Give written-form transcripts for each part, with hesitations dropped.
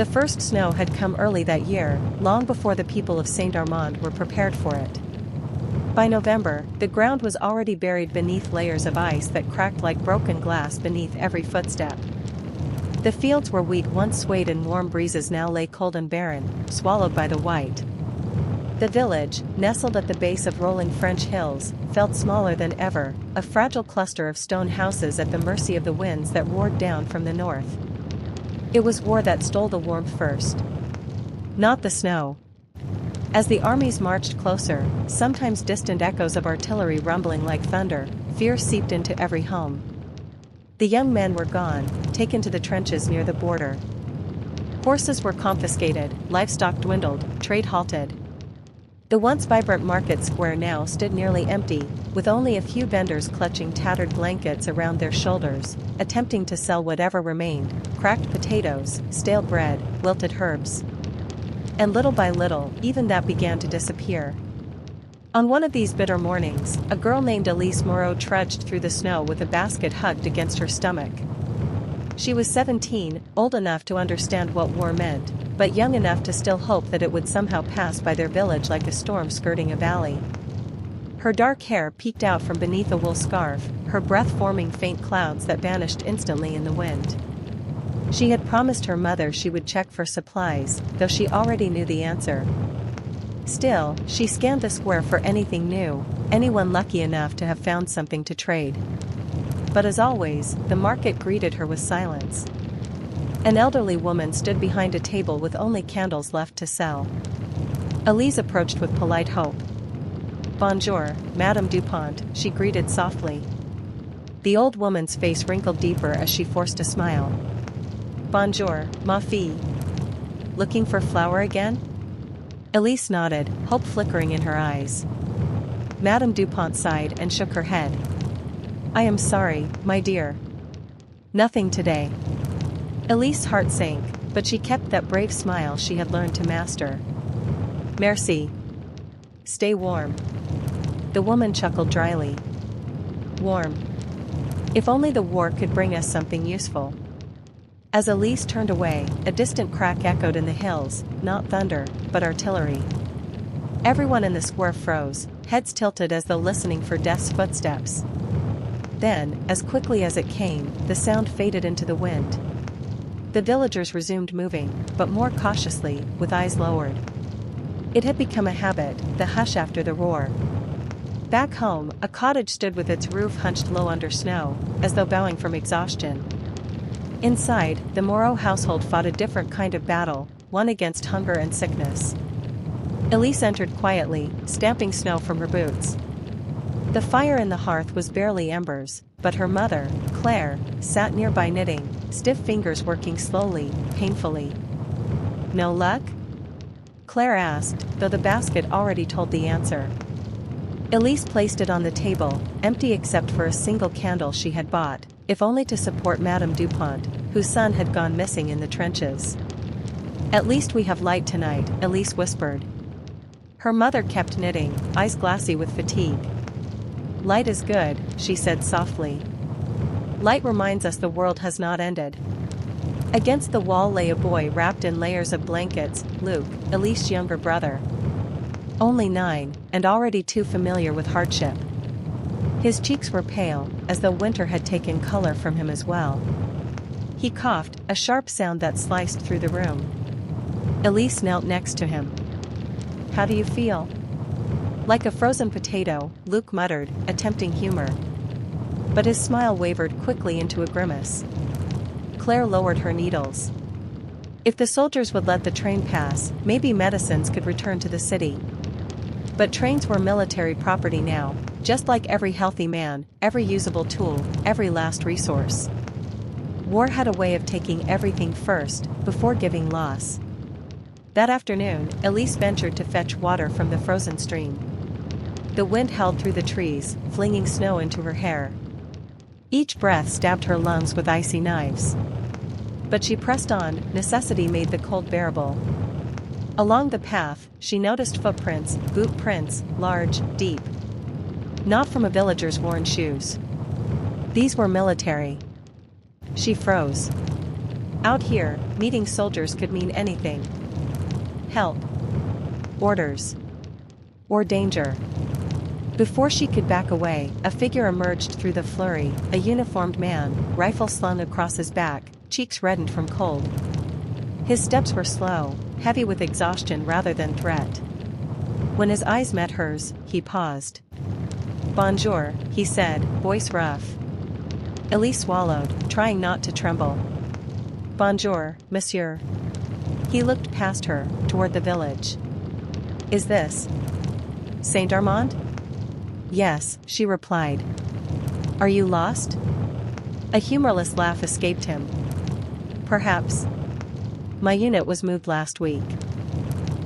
The first snow had come early that year, long before the people of Saint-Armand were prepared for it. By November, the ground was already buried beneath layers of ice that cracked like broken glass beneath every footstep. The fields where wheat once swayed in warm breezes now lay cold and barren, swallowed by the white. The village, nestled at the base of rolling French hills, felt smaller than ever, a fragile cluster of stone houses at the mercy of the winds that roared down from the north. It was war that stole the warmth first. Not the snow. As the armies marched closer, sometimes distant echoes of artillery rumbling like thunder, fear seeped into every home. The young men were gone, taken to the trenches near the border. Horses were confiscated, livestock dwindled, trade halted. The once vibrant market square now stood nearly empty, with only a few vendors clutching tattered blankets around their shoulders, attempting to sell whatever remained: cracked potatoes, stale bread, wilted herbs. And little by little, even that began to disappear. On one of these bitter mornings, a girl named Elise Moreau trudged through the snow with a basket hugged against her stomach. She was 17, old enough to understand what war meant, but young enough to still hope that it would somehow pass by their village like a storm skirting a valley. Her dark hair peeked out from beneath a wool scarf, her breath forming faint clouds that vanished instantly in the wind. She had promised her mother she would check for supplies, though she already knew the answer. Still, she scanned the square for anything new, anyone lucky enough to have found something to trade. But as always, the market greeted her with silence. An elderly woman stood behind a table with only candles left to sell. Elise approached with polite hope. "Bonjour, Madame Dupont," she greeted softly. The old woman's face wrinkled deeper as she forced a smile. "Bonjour, ma fille. Looking for flour again?" Elise nodded, hope flickering in her eyes. Madame Dupont sighed and shook her head. "I am sorry, my dear. Nothing today." Elise's heart sank, but she kept that brave smile she had learned to master. "Merci. Stay warm." The woman chuckled dryly. "Warm. If only the war could bring us something useful." As Elise turned away, a distant crack echoed in the hills, not thunder, but artillery. Everyone in the square froze, heads tilted as though listening for death's footsteps. Then, as quickly as it came, the sound faded into the wind. The villagers resumed moving, but more cautiously, with eyes lowered. It had become a habit, the hush after the roar. Back home, a cottage stood with its roof hunched low under snow, as though bowing from exhaustion. Inside, the Moreau household fought a different kind of battle, one against hunger and sickness. Elise entered quietly, stamping snow from her boots. The fire in the hearth was barely embers, but her mother, Claire, sat nearby knitting, stiff fingers working slowly, painfully. "No luck?" Claire asked, though the basket already told the answer. Elise placed it on the table, empty except for a single candle she had bought, if only to support Madame Dupont, whose son had gone missing in the trenches. "At least we have light tonight," Elise whispered. Her mother kept knitting, eyes glassy with fatigue. "Light is good," she said softly. "Light reminds us the world has not ended." Against the wall lay a boy wrapped in layers of blankets, Luke, Elise's younger brother. Only 9, and already too familiar with hardship. His cheeks were pale, as though winter had taken color from him as well. He coughed, a sharp sound that sliced through the room. Elise knelt next to him. "How do you feel?" "Like a frozen potato," Luke muttered, attempting humor. But his smile wavered quickly into a grimace. Claire lowered her needles. If the soldiers would let the train pass, maybe medicines could return to the city. But trains were military property now, just like every healthy man, every usable tool, every last resource. War had a way of taking everything first, before giving loss. That afternoon, Elise ventured to fetch water from the frozen stream. The wind howled through the trees, flinging snow into her hair. Each breath stabbed her lungs with icy knives. But she pressed on, necessity made the cold bearable. Along the path, she noticed footprints, boot prints, large, deep. Not from a villager's worn shoes. These were military. She froze. Out here, meeting soldiers could mean anything. Help. Orders. Or danger. Before she could back away, a figure emerged through the flurry, a uniformed man, rifle slung across his back, cheeks reddened from cold. His steps were slow, heavy with exhaustion rather than threat. When his eyes met hers, he paused. "Bonjour," he said, voice rough. Elise swallowed, trying not to tremble. "Bonjour, monsieur." He looked past her, toward the village. "Is this Saint Armand?" "Yes," she replied. "Are you lost?" A humorless laugh escaped him. "Perhaps. My unit was moved last week.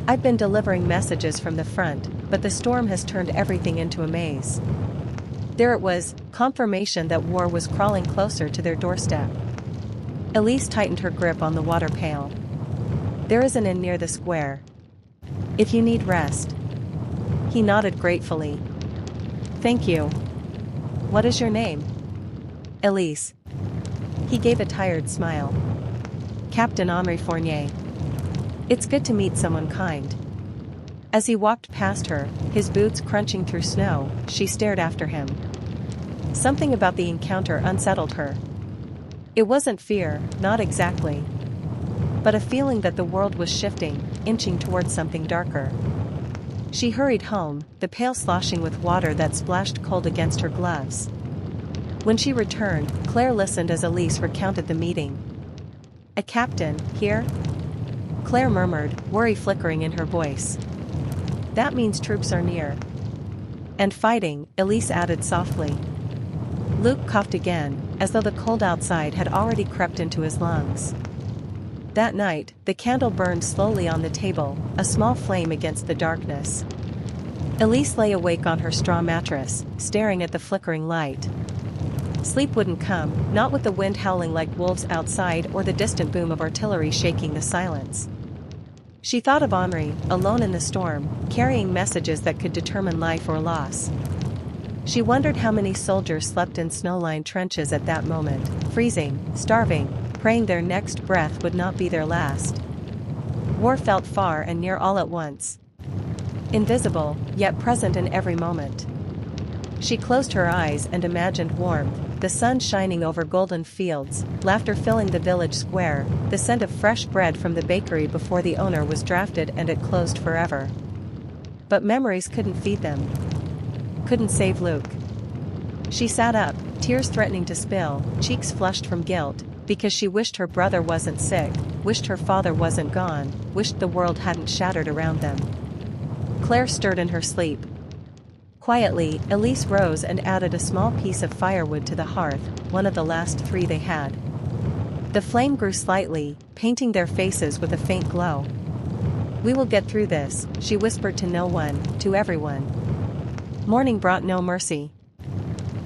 I've been delivering messages from the front, but the storm has turned everything into a maze." There it was, confirmation that war was crawling closer to their doorstep. Elise tightened her grip on the water pail. "There is an inn near the square. If you need rest." He nodded gratefully. "Thank you. What is your name?" "Elise." He gave a tired smile. "Captain Henri Fournier. It's good to meet someone kind." As he walked past her, his boots crunching through snow, she stared after him. Something about the encounter unsettled her. It wasn't fear, not exactly. But a feeling that the world was shifting, inching towards something darker. She hurried home, the pail sloshing with water that splashed cold against her gloves. When she returned, Claire listened as Elise recounted the meeting. "A captain, here?" Claire murmured, worry flickering in her voice. "That means troops are near." "And fighting," Elise added softly. Luke coughed again, as though the cold outside had already crept into his lungs. That night, the candle burned slowly on the table, a small flame against the darkness. Elise lay awake on her straw mattress, staring at the flickering light. Sleep wouldn't come, not with the wind howling like wolves outside or the distant boom of artillery shaking the silence. She thought of Henri, alone in the storm, carrying messages that could determine life or loss. She wondered how many soldiers slept in snow-lined trenches at that moment, freezing, starving, praying their next breath would not be their last. War felt far and near all at once. Invisible, yet present in every moment. She closed her eyes and imagined warmth, the sun shining over golden fields, laughter filling the village square, the scent of fresh bread from the bakery before the owner was drafted and it closed forever. But memories couldn't feed them. Couldn't save Luke. She sat up, tears threatening to spill, cheeks flushed from guilt, because she wished her brother wasn't sick, wished her father wasn't gone, wished the world hadn't shattered around them. Claire stirred in her sleep. Quietly, Elise rose and added a small piece of firewood to the hearth, one of the last 3 they had. The flame grew slightly, painting their faces with a faint glow. "We will get through this," she whispered to no one, to everyone. Morning brought no mercy.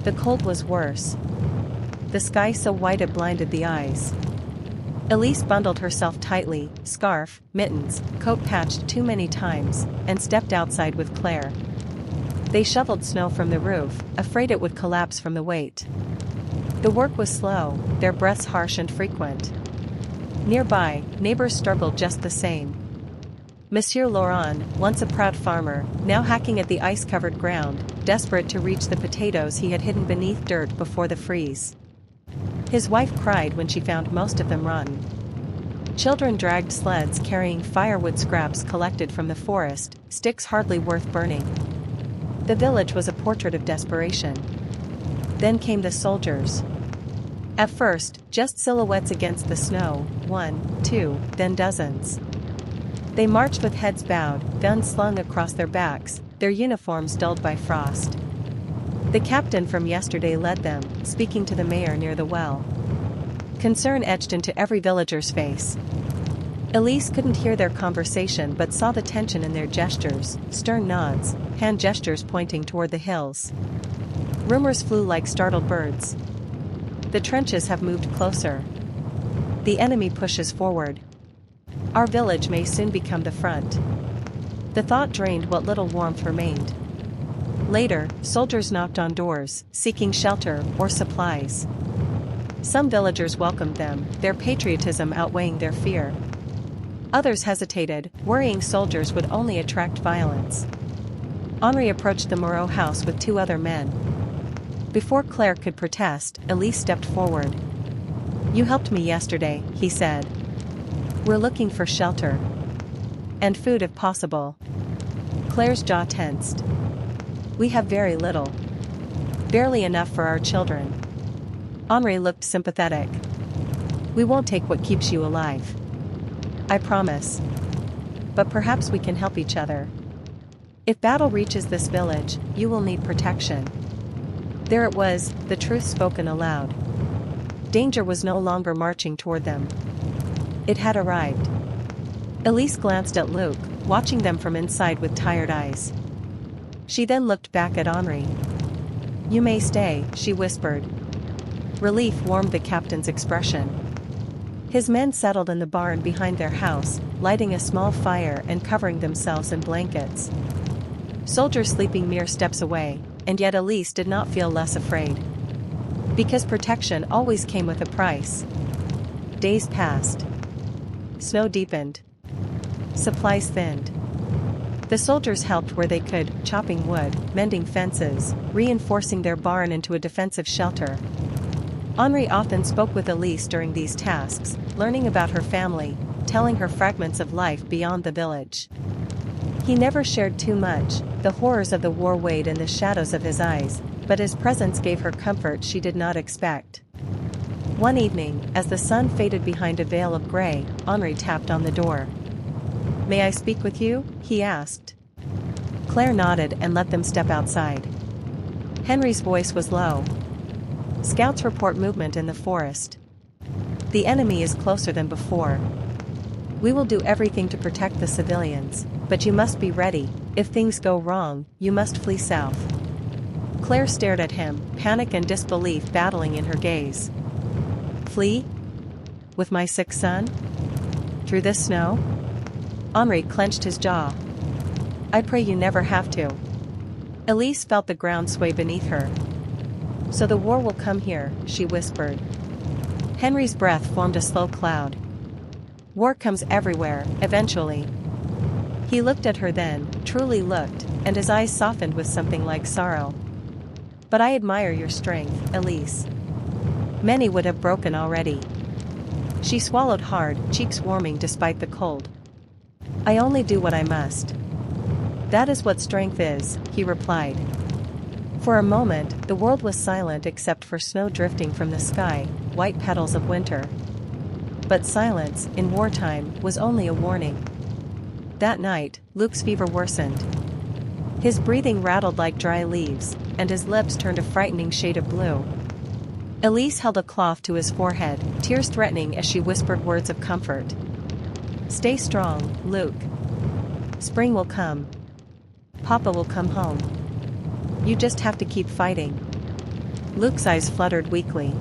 The cold was worse. The sky so white it blinded the eyes. Elise bundled herself tightly, scarf, mittens, coat patched too many times, and stepped outside with Claire. They shoveled snow from the roof, afraid it would collapse from the weight. The work was slow, their breaths harsh and frequent. Nearby, neighbors struggled just the same. Monsieur Laurent, once a proud farmer, now hacking at the ice-covered ground, desperate to reach the potatoes he had hidden beneath dirt before the freeze. His wife cried when she found most of them rotten. Children dragged sleds carrying firewood scraps collected from the forest, sticks hardly worth burning. The village was a portrait of desperation. Then came the soldiers. At first, just silhouettes against the snow, 1, 2, then dozens. They marched with heads bowed, guns slung across their backs, their uniforms dulled by frost. The captain from yesterday led them, speaking to the mayor near the well. Concern etched into every villager's face. Elise couldn't hear their conversation but saw the tension in their gestures, stern nods, hand gestures pointing toward the hills. Rumors flew like startled birds. "The trenches have moved closer. The enemy pushes forward. Our village may soon become the front." The thought drained what little warmth remained. Later, soldiers knocked on doors, seeking shelter or supplies. Some villagers welcomed them, their patriotism outweighing their fear. Others hesitated, worrying soldiers would only attract violence. Henri approached the Moreau house with two other men. Before Claire could protest, Elise stepped forward. "You helped me yesterday," he said. "We're looking for shelter. And food if possible." Claire's jaw tensed. "We have very little. Barely enough for our children." Henri looked sympathetic. "We won't take what keeps you alive. I promise. But perhaps we can help each other. If battle reaches this village, you will need protection." There it was, the truth spoken aloud. Danger was no longer marching toward them. It had arrived. Elise glanced at Luc, watching them from inside with tired eyes. She then looked back at Henri. "You may stay," she whispered. Relief warmed the captain's expression. His men settled in the barn behind their house, lighting a small fire and covering themselves in blankets. Soldiers sleeping mere steps away, and yet Elise did not feel less afraid. Because protection always came with a price. Days passed. Snow deepened. Supplies thinned. The soldiers helped where they could, chopping wood, mending fences, reinforcing their barn into a defensive shelter. Henri often spoke with Elise during these tasks, learning about her family, telling her fragments of life beyond the village. He never shared too much, the horrors of the war weighed in the shadows of his eyes, but his presence gave her comfort she did not expect. One evening, as the sun faded behind a veil of gray, Henri tapped on the door. "May I speak with you?" he asked. Claire nodded and let them step outside. Henri's voice was low. "Scouts report movement in the forest. The enemy is closer than before. We will do everything to protect the civilians, but you must be ready. If things go wrong, you must flee south." Claire stared at him, panic and disbelief battling in her gaze. "Flee? With my sick son? Through this snow?" Henri clenched his jaw. "I pray you never have to." Elise felt the ground sway beneath her. "So the war will come here," she whispered. Henri's breath formed a slow cloud. "War comes everywhere, eventually." He looked at her then, truly looked, and his eyes softened with something like sorrow. "But I admire your strength, Elise. Many would have broken already." She swallowed hard, cheeks warming despite the cold. "I only do what I must." "That is what strength is," he replied. For a moment, the world was silent except for snow drifting from the sky, white petals of winter. But silence, in wartime, was only a warning. That night, Luc's fever worsened. His breathing rattled like dry leaves, and his lips turned a frightening shade of blue. Elise held a cloth to his forehead, tears threatening as she whispered words of comfort. "Stay strong, Luc. Spring will come. Papa will come home. You just have to keep fighting." Luc's eyes fluttered weakly.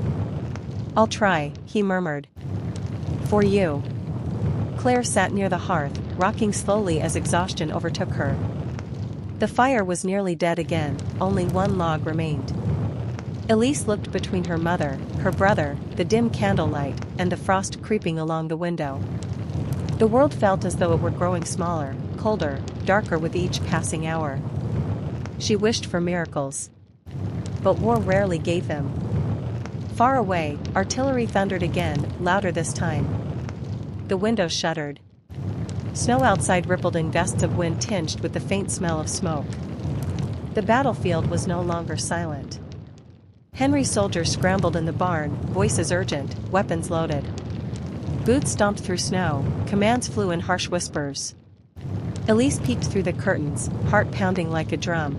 "I'll try," he murmured. "For you." Claire sat near the hearth, rocking slowly as exhaustion overtook her. The fire was nearly dead again, only one log remained. Elise looked between her mother, her brother, the dim candlelight, and the frost creeping along the window. The world felt as though it were growing smaller, colder, darker with each passing hour. She wished for miracles. But war rarely gave them. Far away, artillery thundered again, louder this time. The windows shuddered. Snow outside rippled in gusts of wind tinged with the faint smell of smoke. The battlefield was no longer silent. Henri's soldiers scrambled in the barn, voices urgent, weapons loaded. Boots stomped through snow, commands flew in harsh whispers. Elise peeked through the curtains, heart pounding like a drum.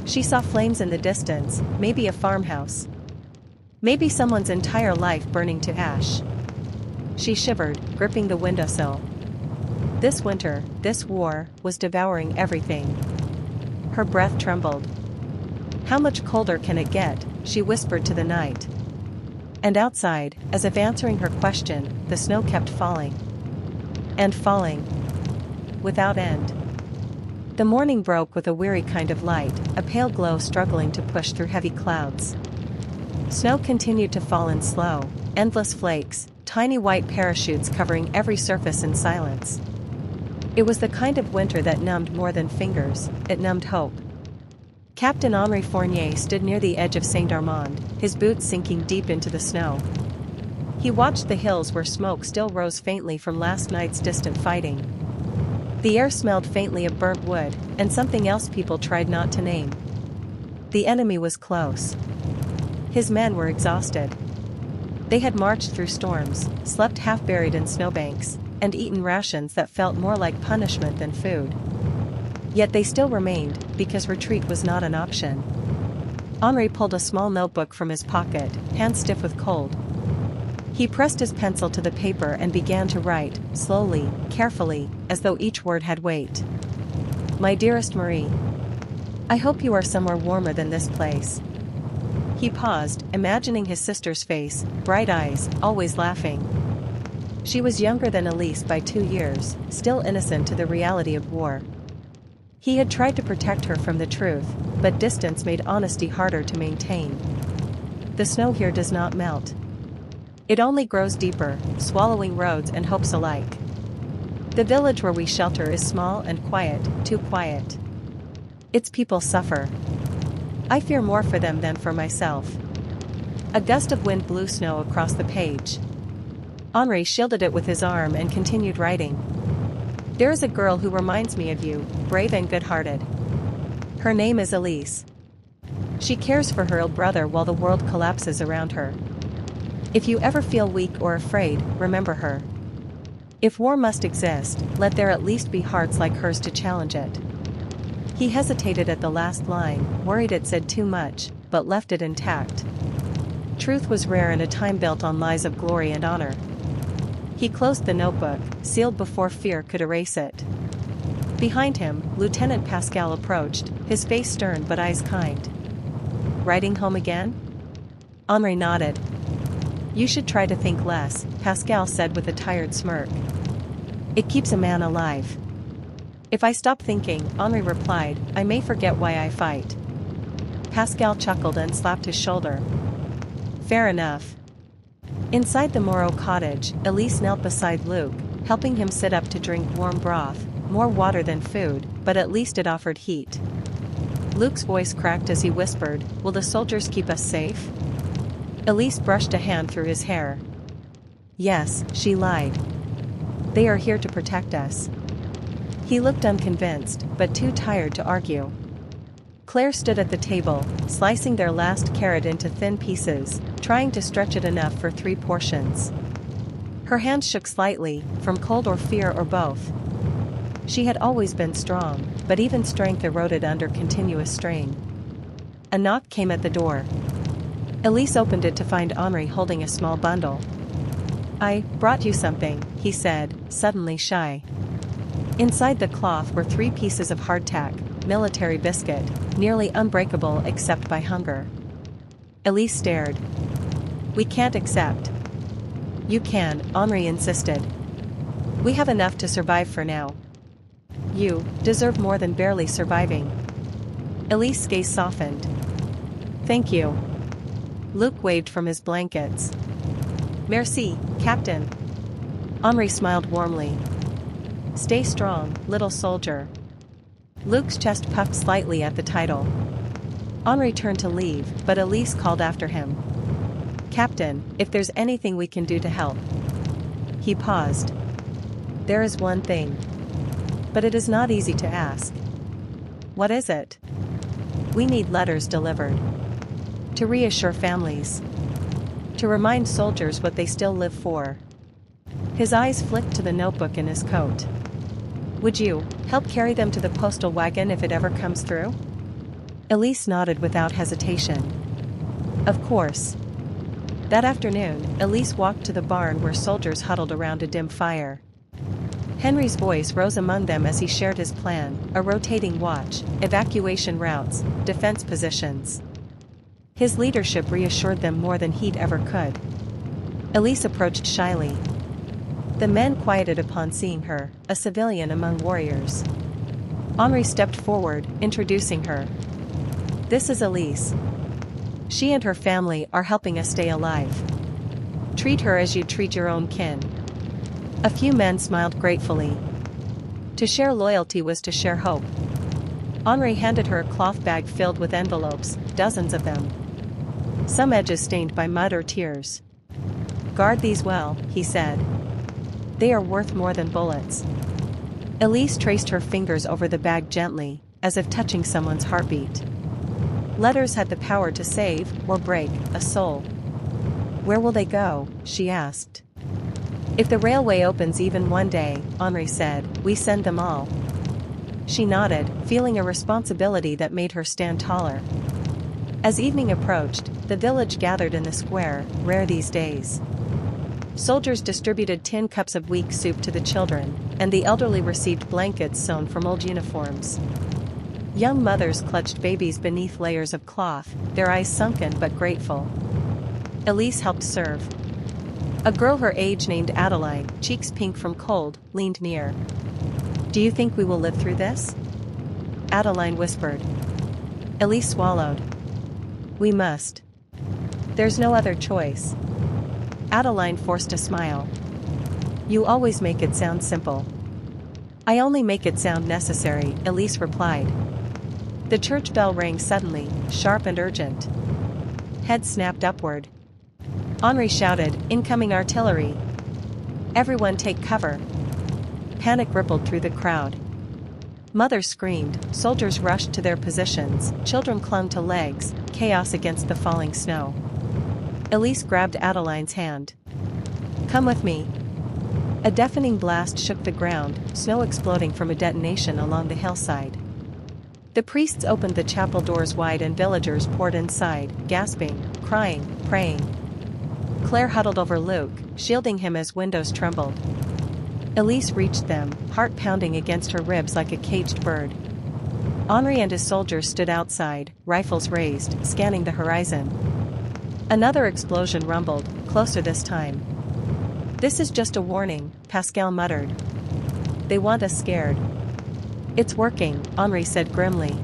She saw flames in the distance, maybe a farmhouse. Maybe someone's entire life burning to ash. She shivered, gripping the windowsill. This winter, this war, was devouring everything. Her breath trembled. "How much colder can it get?" she whispered to the night. And outside, as if answering her question, the snow kept falling. And falling. Without end. The morning broke with a weary kind of light, a pale glow struggling to push through heavy clouds. Snow continued to fall in slow, endless flakes, tiny white parachutes covering every surface in silence. It was the kind of winter that numbed more than fingers, it numbed hope. Captain Henri Fournier stood near the edge of Saint-Armand, his boots sinking deep into the snow. He watched the hills where smoke still rose faintly from last night's distant fighting. The air smelled faintly of burnt wood, and something else people tried not to name. The enemy was close. His men were exhausted. They had marched through storms, slept half-buried in snowbanks, and eaten rations that felt more like punishment than food. Yet they still remained, because retreat was not an option. Henri pulled a small notebook from his pocket, hands stiff with cold. He pressed his pencil to the paper and began to write, slowly, carefully, as though each word had weight. My dearest Marie. I hope you are somewhere warmer than this place. He paused, imagining his sister's face, bright eyes, always laughing. She was younger than Elise by 2 years, still innocent to the reality of war. He had tried to protect her from the truth, but distance made honesty harder to maintain. The snow here does not melt. It only grows deeper, swallowing roads and hopes alike. The village where we shelter is small and quiet, too quiet. Its people suffer. I fear more for them than for myself. A gust of wind blew snow across the page. Henri shielded it with his arm and continued writing. There is a girl who reminds me of you, brave and good-hearted. Her name is Elise. She cares for her ill brother while the world collapses around her. If you ever feel weak or afraid, remember her. If war must exist, let there at least be hearts like hers to challenge it. He hesitated at the last line, worried it said too much, but left it intact. Truth was rare in a time built on lies of glory and honor. He closed the notebook, sealed before fear could erase it. Behind him, Lieutenant Pascal approached, his face stern but eyes kind. Writing home again? Henri nodded. You should try to think less, Pascal said with a tired smirk. It keeps a man alive. If I stop thinking, Henri replied, I may forget why I fight. Pascal chuckled and slapped his shoulder. Fair enough. Inside the Moreau cottage, Elise knelt beside Luc, helping him sit up to drink warm broth, more water than food, but at least it offered heat. Luc's voice cracked as he whispered, Will the soldiers keep us safe? Elise brushed a hand through his hair. Yes, she lied. They are here to protect us. He looked unconvinced, but too tired to argue. Claire stood at the table, slicing their last carrot into thin pieces, trying to stretch it enough for 3 portions. Her hands shook slightly, from cold or fear or both. She had always been strong, but even strength eroded under continuous strain. A knock came at the door. Elise opened it to find Henri holding a small bundle. I brought you something, he said, suddenly shy. Inside the cloth were 3 pieces of hardtack, military biscuit, nearly unbreakable except by hunger. Elise stared. We can't accept. You can, Henri insisted. We have enough to survive for now. You deserve more than barely surviving. Elise's gaze softened. Thank you. Luc waved from his blankets. Merci, Captain. Henri smiled warmly. Stay strong, little soldier. Luc's chest puffed slightly at the title. Henri turned to leave, but Elise called after him. Captain, if there's anything we can do to help. He paused. There is one thing. But it is not easy to ask. What is it? We need letters delivered. To reassure families. To remind soldiers what they still live for. His eyes flicked to the notebook in his coat. Would you help carry them to the postal wagon if it ever comes through? Elise nodded without hesitation. Of course. That afternoon, Elise walked to the barn where soldiers huddled around a dim fire. Henry's voice rose among them as he shared his plan, a rotating watch, evacuation routes, defense positions. His leadership reassured them more than he'd ever could. Elise approached shyly. The men quieted upon seeing her, a civilian among warriors. Henri stepped forward, introducing her. This is Elise. She and her family are helping us stay alive. Treat her as you'd treat your own kin." A few men smiled gratefully. To share loyalty was to share hope. Henri handed her a cloth bag filled with envelopes, dozens of them. Some edges stained by mud or tears. "Guard these well," he said. "They are worth more than bullets." Elise traced her fingers over the bag gently, as if touching someone's heartbeat. Letters had the power to save, or break, a soul. "Where will they go?" she asked. "If the railway opens even one day," Henri said, "we send them all." She nodded, feeling a responsibility that made her stand taller. As evening approached, the village gathered in the square, rare these days. Soldiers distributed tin cups of weak soup to the children, and the elderly received blankets sewn from old uniforms. Young mothers clutched babies beneath layers of cloth, their eyes sunken but grateful. Elise helped serve. A girl her age named Adeline, cheeks pink from cold, leaned near. "Do you think we will live through this?" Adeline whispered. Elise swallowed. "We must. There's no other choice." Adeline forced a smile. "You always make it sound simple." "I only make it sound necessary," Elise replied. The church bell rang suddenly, sharp and urgent. Heads snapped upward. Henri shouted, "Incoming artillery! Everyone take cover!" Panic rippled through the crowd. Mothers screamed, soldiers rushed to their positions, children clung to legs, chaos against the falling snow. Elise grabbed Adeline's hand. "Come with me." A deafening blast shook the ground, snow exploding from a detonation along the hillside. The priests opened the chapel doors wide and villagers poured inside, gasping, crying, praying. Claire huddled over Luc, shielding him as windows trembled. Elise reached them, heart pounding against her ribs like a caged bird. Henri and his soldiers stood outside, rifles raised, scanning the horizon. Another explosion rumbled, closer this time. "This is just a warning," Pascal muttered. "They want us scared." "It's working," Henri said grimly.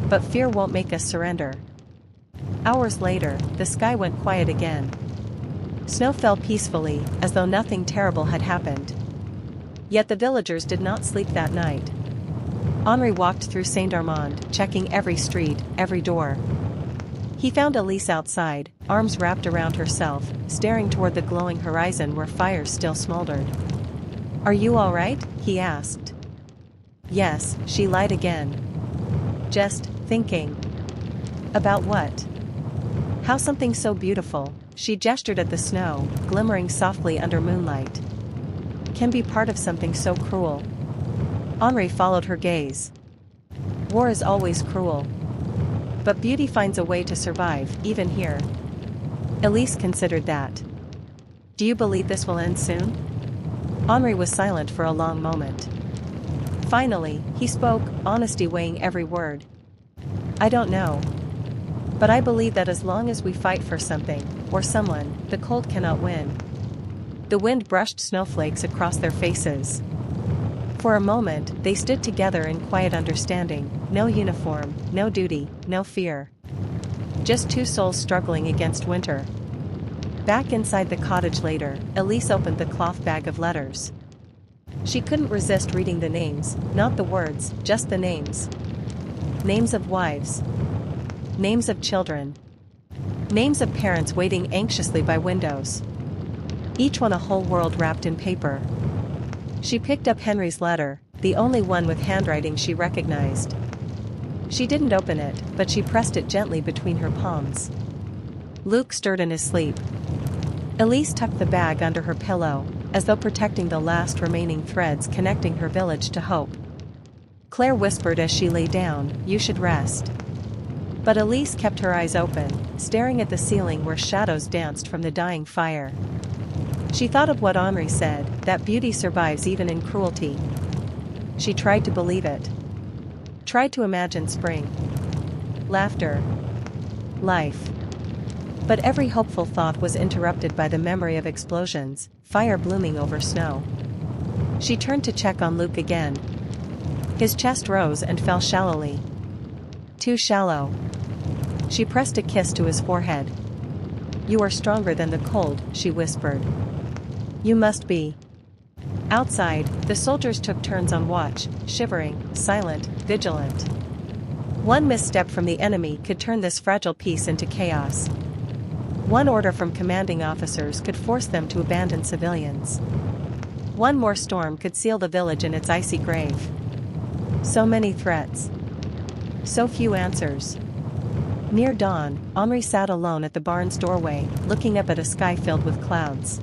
"But fear won't make us surrender." Hours later, the sky went quiet again. Snow fell peacefully, as though nothing terrible had happened. Yet the villagers did not sleep that night. Henri walked through Saint-Armand, checking every street, every door. He found Elise outside, arms wrapped around herself, staring toward the glowing horizon where fires still smoldered. "Are you all right?" he asked. "Yes," she lied again. "Just thinking." "About what?" "How something so beautiful," she gestured at the snow, glimmering softly under moonlight, "can be part of something so cruel." Henri followed her gaze. "War is always cruel. But beauty finds a way to survive, even here." Elise considered that. "Do you believe this will end soon?" Henri was silent for a long moment. Finally, he spoke, honesty weighing every word. "I don't know. But I believe that as long as we fight for something, or someone, the cold cannot win." The wind brushed snowflakes across their faces. For a moment, they stood together in quiet understanding, no uniform, no duty, no fear. Just two souls struggling against winter. Back inside the cottage later, Elise opened the cloth bag of letters. She couldn't resist reading the names, not the words, just the names. Names of wives. Names of children. Names of parents waiting anxiously by windows. Each one a whole world wrapped in paper. She picked up Henri's letter, the only one with handwriting she recognized. She didn't open it, but she pressed it gently between her palms. Luc stirred in his sleep. Elise tucked the bag under her pillow, as though protecting the last remaining threads connecting her village to hope. Claire whispered as she lay down, "You should rest." But Elise kept her eyes open, staring at the ceiling where shadows danced from the dying fire. She thought of what Henri said, that beauty survives even in cruelty. She tried to believe it. Tried to imagine spring. Laughter. Life. But every hopeful thought was interrupted by the memory of explosions, fire blooming over snow. She turned to check on Luc again. His chest rose and fell shallowly. Too shallow. She pressed a kiss to his forehead. "You are stronger than the cold," she whispered. "You must be." Outside, the soldiers took turns on watch, shivering, silent, vigilant. One misstep from the enemy could turn this fragile peace into chaos. One order from commanding officers could force them to abandon civilians. One more storm could seal the village in its icy grave. So many threats. So few answers. Near dawn, Henri sat alone at the barn's doorway, looking up at a sky filled with clouds.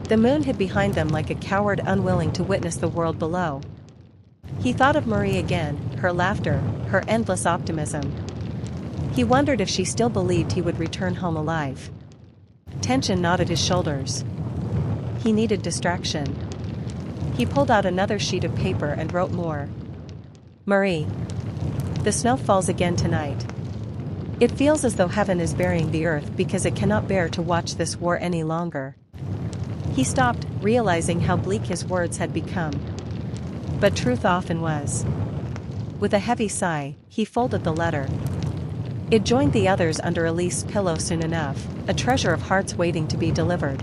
The moon hid behind them like a coward unwilling to witness the world below. He thought of Marie again, her laughter, her endless optimism. He wondered if she still believed he would return home alive. Tension knotted his shoulders. He needed distraction. He pulled out another sheet of paper and wrote more. "Marie. The snow falls again tonight. It feels as though heaven is burying the earth because it cannot bear to watch this war any longer." He stopped, realizing how bleak his words had become. But truth often was. With a heavy sigh, he folded the letter. It joined the others under Elise's pillow soon enough, a treasure of hearts waiting to be delivered.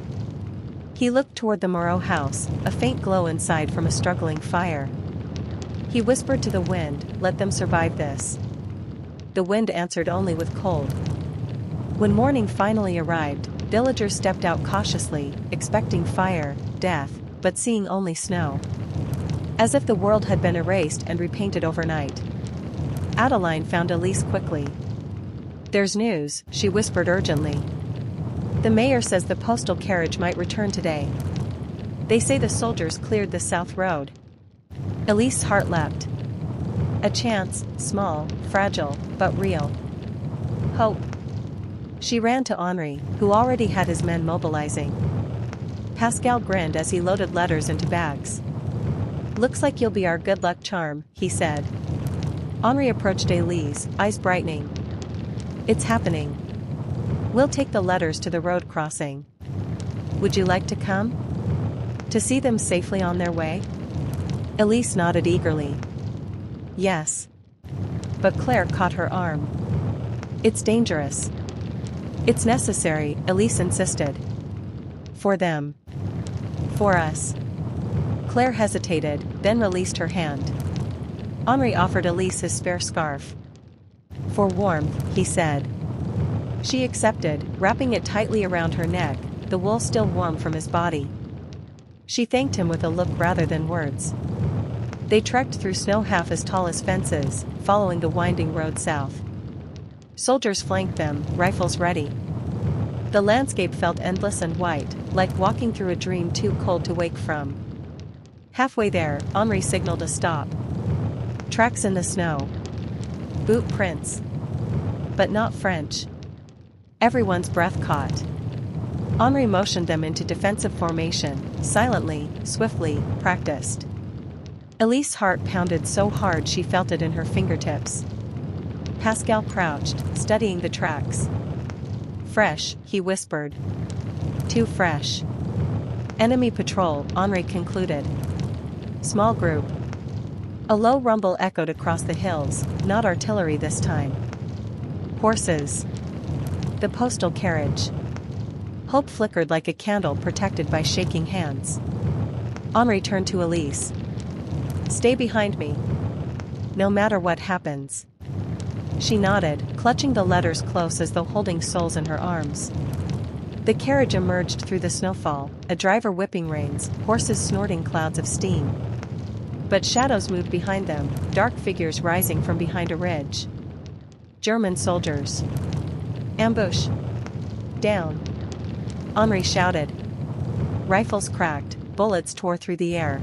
He looked toward the Moreau house, a faint glow inside from a struggling fire. He whispered to the wind, "Let them survive this." The wind answered only with cold. When morning finally arrived, villagers stepped out cautiously, expecting fire, death, but seeing only snow. As if the world had been erased and repainted overnight. Adeline found Elise quickly. "There's news," she whispered urgently. "The mayor says the postal carriage might return today. They say the soldiers cleared the south road." Elise's heart leapt. A chance, small, fragile, but real. Hope. She ran to Henri, who already had his men mobilizing. Pascal grinned as he loaded letters into bags. "Looks like you'll be our good luck charm," he said. Henri approached Elise, eyes brightening. "It's happening. We'll take the letters to the road crossing. Would you like to come? To see them safely on their way?" Elise nodded eagerly. "Yes." But Claire caught her arm. "It's dangerous." "It's necessary," Elise insisted. "For them. For us." Claire hesitated, then released her hand. Henri offered Elise his spare scarf. "For warmth," he said. She accepted, wrapping it tightly around her neck, the wool still warm from his body. She thanked him with a look rather than words. They trekked through snow half as tall as fences, following the winding road south. Soldiers flanked them, rifles ready. The landscape felt endless and white, like walking through a dream too cold to wake from. Halfway there, Henri signaled a stop. Tracks in the snow. Boot prints. But not French. Everyone's breath caught. Henri motioned them into defensive formation, silently, swiftly, practiced. Elise's heart pounded so hard she felt it in her fingertips. Pascal crouched, studying the tracks. "Fresh," he whispered. "Too fresh." "Enemy patrol," Henri concluded. "Small group." A low rumble echoed across the hills, not artillery this time. Horses. The postal carriage. Hope flickered like a candle protected by shaking hands. Henri turned to Elise. "Stay behind me. No matter what happens." She nodded, clutching the letters close as though holding souls in her arms. The carriage emerged through the snowfall, a driver whipping reins, horses snorting clouds of steam. But shadows moved behind them, dark figures rising from behind a ridge. German soldiers. "Ambush! Down!" Henri shouted. Rifles cracked, bullets tore through the air.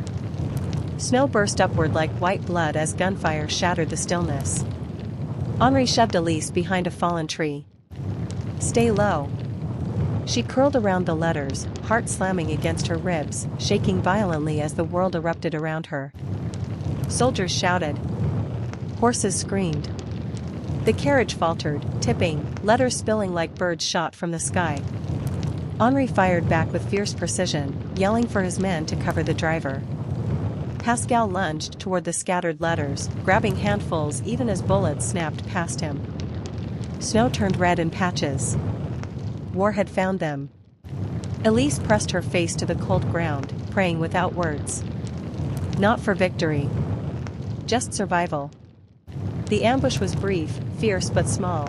Snow burst upward like white blood as gunfire shattered the stillness. Henri shoved Elise behind a fallen tree. "Stay low." She curled around the letters, heart slamming against her ribs, shaking violently as the world erupted around her. Soldiers shouted. Horses screamed. The carriage faltered, tipping, letters spilling like birds shot from the sky. Henri fired back with fierce precision, yelling for his men to cover the driver. Pascal lunged toward the scattered letters, grabbing handfuls even as bullets snapped past him. Snow turned red in patches. War had found them. Elise pressed her face to the cold ground, praying without words. Not for victory. Just survival. The ambush was brief, fierce but small.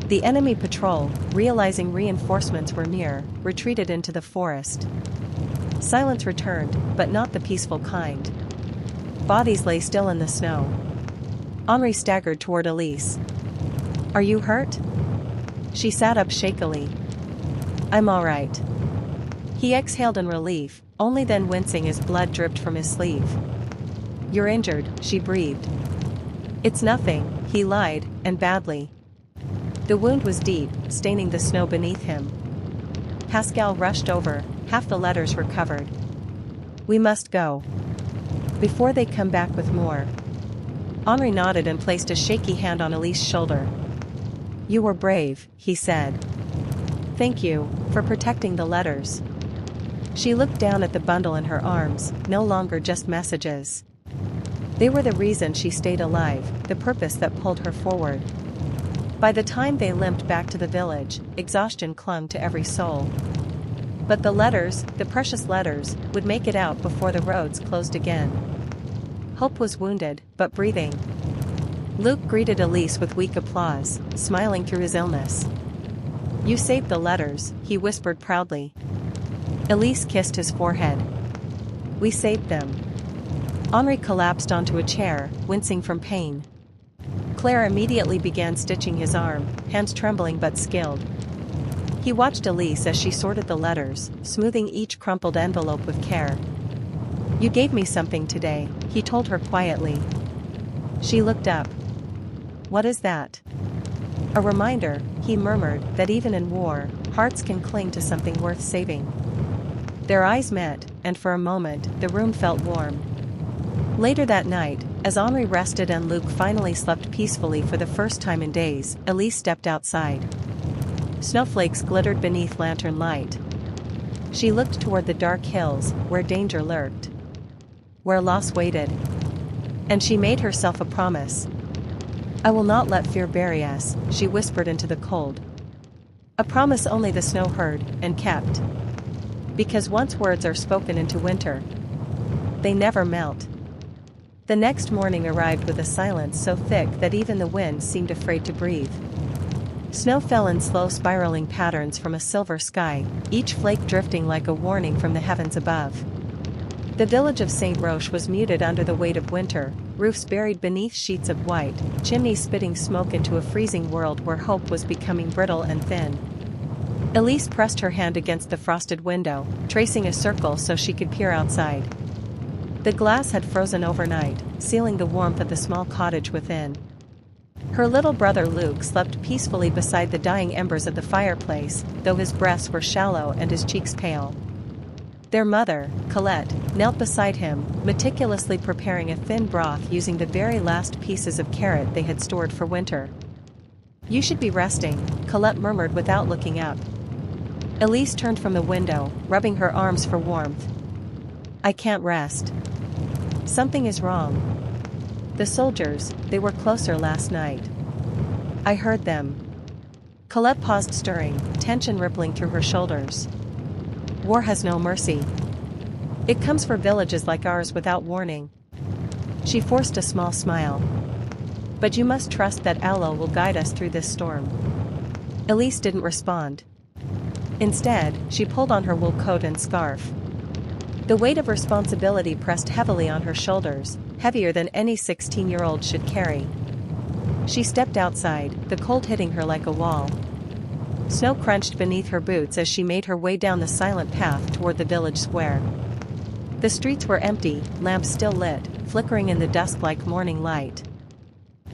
The enemy patrol, realizing reinforcements were near, retreated into the forest. Silence returned, but not the peaceful kind. Bodies lay still in the snow. Henri staggered toward Elise. "Are you hurt?" She sat up shakily. "I'm all right." He exhaled in relief, only then wincing as blood dripped from his sleeve. "You're injured," she breathed. "It's nothing," he lied, "and badly." The wound was deep, staining the snow beneath him. Pascal rushed over, half the letters were covered. "We must go. Before they come back with more." Henri nodded and placed a shaky hand on Elise's shoulder. "You were brave," he said. "Thank you, for protecting the letters." She looked down at the bundle in her arms, no longer just messages. They were the reason she stayed alive, the purpose that pulled her forward. By the time they limped back to the village, exhaustion clung to every soul. But the letters, the precious letters, would make it out before the roads closed again. Hope was wounded, but breathing. Luc greeted Elise with weak applause, smiling through his illness. "You saved the letters," he whispered proudly. Elise kissed his forehead. "We saved them." Henri collapsed onto a chair, wincing from pain. Claire immediately began stitching his arm, hands trembling but skilled. He watched Elise as she sorted the letters, smoothing each crumpled envelope with care. "You gave me something today," he told her quietly. She looked up. "What is that?" "A reminder," he murmured, "that even in war, hearts can cling to something worth saving." Their eyes met, and for a moment, the room felt warm. Later that night, as Henri rested and Luc finally slept peacefully for the first time in days, Elise stepped outside. Snowflakes glittered beneath lantern light. She looked toward the dark hills, where danger lurked, where loss waited. And she made herself a promise. "I will not let fear bury us," she whispered into the cold. A promise only the snow heard, and kept. Because once words are spoken into winter, they never melt. The next morning arrived with a silence so thick that even the wind seemed afraid to breathe. Snow fell in slow spiraling patterns from a silver sky, each flake drifting like a warning from the heavens above. The village of Saint Roch was muted under the weight of winter, roofs buried beneath sheets of white, chimneys spitting smoke into a freezing world where hope was becoming brittle and thin. Elise pressed her hand against the frosted window, tracing a circle so she could peer outside. The glass had frozen overnight, sealing the warmth of the small cottage within. Her little brother Luc slept peacefully beside the dying embers of the fireplace, though his breasts were shallow and his cheeks pale. Their mother, Colette, knelt beside him, meticulously preparing a thin broth using the very last pieces of carrot they had stored for winter. "You should be resting," Colette murmured without looking up. Elise turned from the window, rubbing her arms for warmth. "I can't rest. Something is wrong. The soldiers, they were closer last night. I heard them." Colette paused, stirring, tension rippling through her shoulders. War has no mercy. It comes for villages like ours without warning. She forced a small smile. "But you must trust that Allah will guide us through this storm." Elise didn't respond. Instead, she pulled on her wool coat and scarf. The weight of responsibility pressed heavily on her shoulders, heavier than any 16-year-old should carry. She stepped outside, the cold hitting her like a wall. Snow crunched beneath her boots as she made her way down the silent path toward the village square. The streets were empty, lamps still lit, flickering in the dusk like morning light.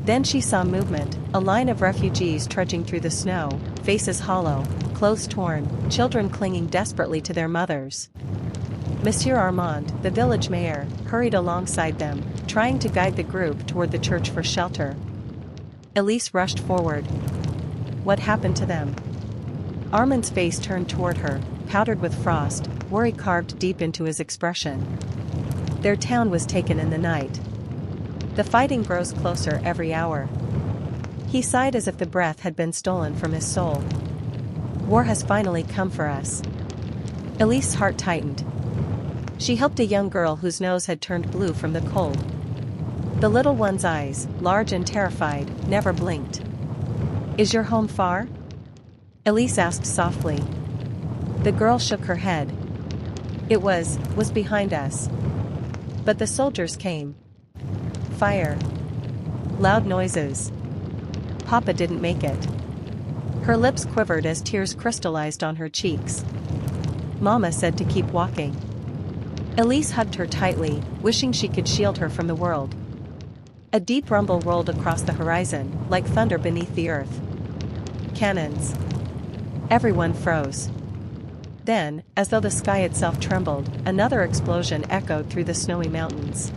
Then she saw movement, a line of refugees trudging through the snow, faces hollow, clothes torn, children clinging desperately to their mothers. Monsieur Armand, the village mayor, hurried alongside them, trying to guide the group toward the church for shelter. Elise rushed forward. What happened to them? Armand's face turned toward her, powdered with frost, worry carved deep into his expression. Their town was taken in the night. The fighting grows closer every hour. He sighed as if the breath had been stolen from his soul. War has finally come for us. Elise's heart tightened. She helped a young girl whose nose had turned blue from the cold. The little one's eyes, large and terrified, never blinked. "Is your home far?" Elise asked softly. The girl shook her head. It was behind us. But the soldiers came. Fire. Loud noises. Papa didn't make it. Her lips quivered as tears crystallized on her cheeks. Mama said to keep walking. Elise hugged her tightly, wishing she could shield her from the world. A deep rumble rolled across the horizon, like thunder beneath the earth. Cannons. Everyone froze. Then, as though the sky itself trembled, another explosion echoed through the snowy mountains.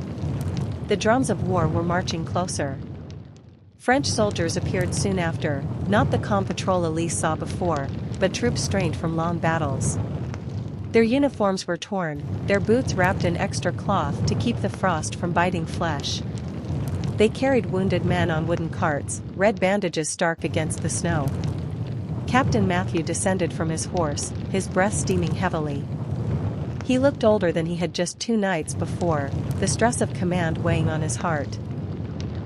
The drums of war were marching closer. French soldiers appeared soon after, not the calm patrol Elise saw before, but troops strained from long battles. Their uniforms were torn, their boots wrapped in extra cloth to keep the frost from biting flesh. They carried wounded men on wooden carts, red bandages stark against the snow. Captain Matthew descended from his horse, his breath steaming heavily. He looked older than he had just 2 nights before, the stress of command weighing on his heart.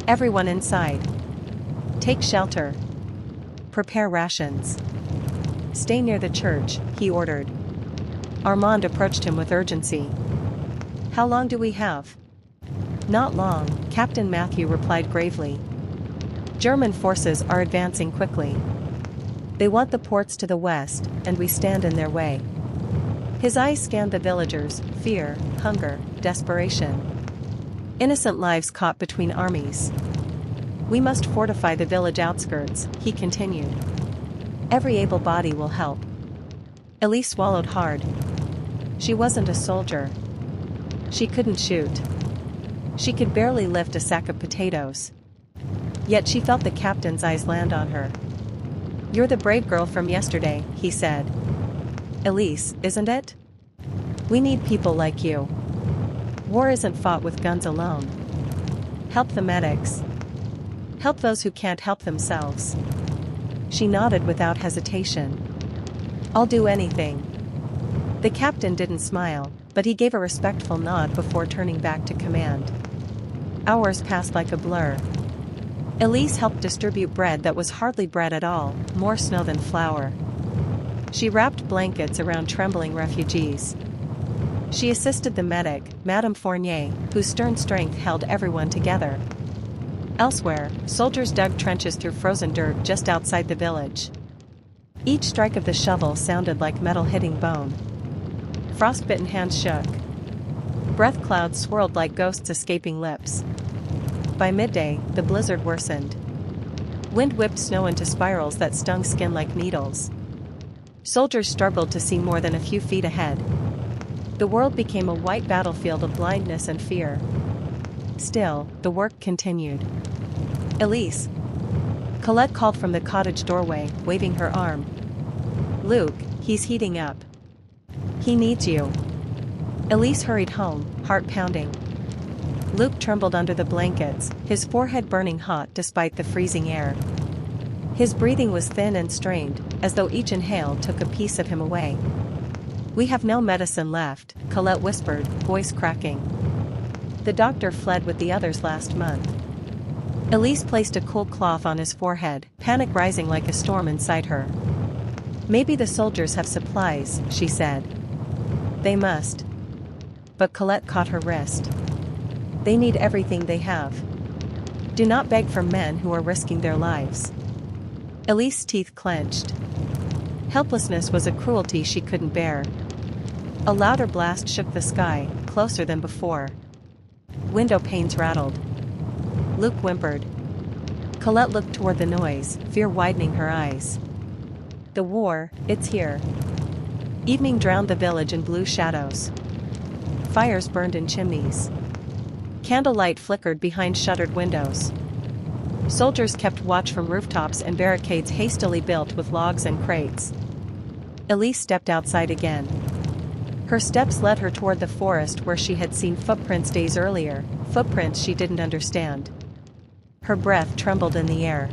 Everyone inside. Take shelter. Prepare rations. Stay near the church, he ordered. Armand approached him with urgency. How long do we have? Not long, Captain Matthew replied gravely. German forces are advancing quickly. They want the ports to the west, and we stand in their way. His eyes scanned the villagers, fear, hunger, desperation. Innocent lives caught between armies. We must fortify the village outskirts, he continued. Every able body will help. Elise swallowed hard. She wasn't a soldier. She couldn't shoot. She could barely lift a sack of potatoes. Yet she felt the captain's eyes land on her. You're the brave girl from yesterday, he said. Elise, isn't it? We need people like you. War isn't fought with guns alone. Help the medics. Help those who can't help themselves. She nodded without hesitation. I'll do anything. The captain didn't smile, but he gave a respectful nod before turning back to command. Hours passed like a blur. Elise helped distribute bread that was hardly bread at all, more snow than flour. She wrapped blankets around trembling refugees. She assisted the medic, Madame Fournier, whose stern strength held everyone together. Elsewhere, soldiers dug trenches through frozen dirt just outside the village. Each strike of the shovel sounded like metal hitting bone. Frostbitten hands shook. Breath clouds swirled like ghosts escaping lips. By midday, the blizzard worsened. Wind whipped snow into spirals that stung skin like needles. Soldiers struggled to see more than a few feet ahead. The world became a white battlefield of blindness and fear. Still, the work continued. Elise. Colette called from the cottage doorway, waving her arm. Luke, he's heating up. He needs you. Elise hurried home, heart pounding. Luke trembled under the blankets, his forehead burning hot despite the freezing air. His breathing was thin and strained, as though each inhale took a piece of him away. We have no medicine left, Colette whispered, voice cracking. The doctor fled with the others last month. Elise placed a cool cloth on his forehead, panic rising like a storm inside her. Maybe the soldiers have supplies, she said. They must. But Colette caught her wrist. They need everything they have. Do not beg from men who are risking their lives. Elise's teeth clenched. Helplessness was a cruelty she couldn't bear. A louder blast shook the sky, closer than before. Window panes rattled. Luke whimpered. Colette looked toward the noise, fear widening her eyes. The war, it's here. Evening drowned the village in blue shadows. Fires burned in chimneys. Candlelight flickered behind shuttered windows. Soldiers kept watch from rooftops and barricades hastily built with logs and crates. Elise stepped outside again. Her steps led her toward the forest where she had seen footprints days earlier, footprints she didn't understand. Her breath trembled in the air.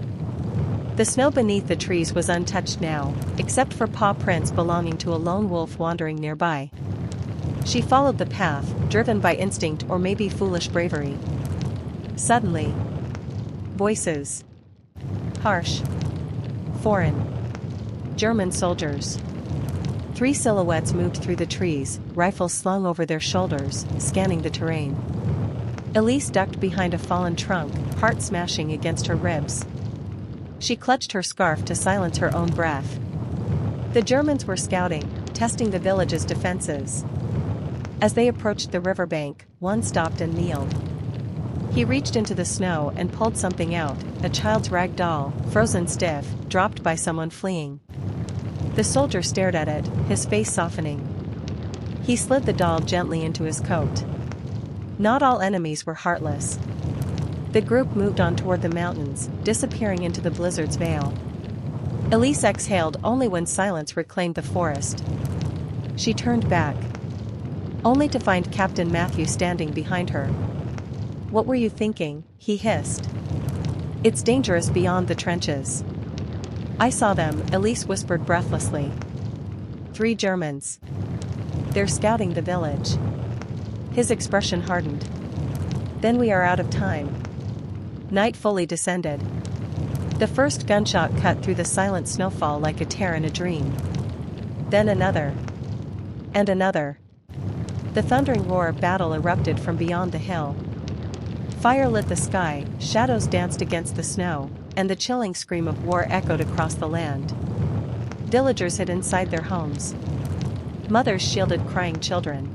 The snow beneath the trees was untouched now, except for paw prints belonging to a lone wolf wandering nearby. She followed the path, driven by instinct or maybe foolish bravery. Suddenly, voices. Harsh. Foreign. German soldiers. 3 silhouettes moved through the trees, rifles slung over their shoulders, scanning the terrain. Elise ducked behind a fallen trunk, heart smashing against her ribs. She clutched her scarf to silence her own breath. The Germans were scouting, testing the village's defenses. As they approached the riverbank, one stopped and kneeled. He reached into the snow and pulled something out, a child's rag doll, frozen stiff, dropped by someone fleeing. The soldier stared at it, his face softening. He slid the doll gently into his coat. Not all enemies were heartless. The group moved on toward the mountains, disappearing into the blizzard's veil. Elise exhaled only when silence reclaimed the forest. She turned back, only to find Captain Matthew standing behind her. "What were you thinking?" he hissed. "It's dangerous beyond the trenches." "I saw them," Elise whispered breathlessly. 3 Germans. "They're scouting the village." His expression hardened. "Then we are out of time." Night fully descended. The first gunshot cut through the silent snowfall like a tear in a dream. Then another. And another. The thundering roar of battle erupted from beyond the hill. Fire lit the sky, shadows danced against the snow, and the chilling scream of war echoed across the land. Villagers hid inside their homes. Mothers shielded crying children.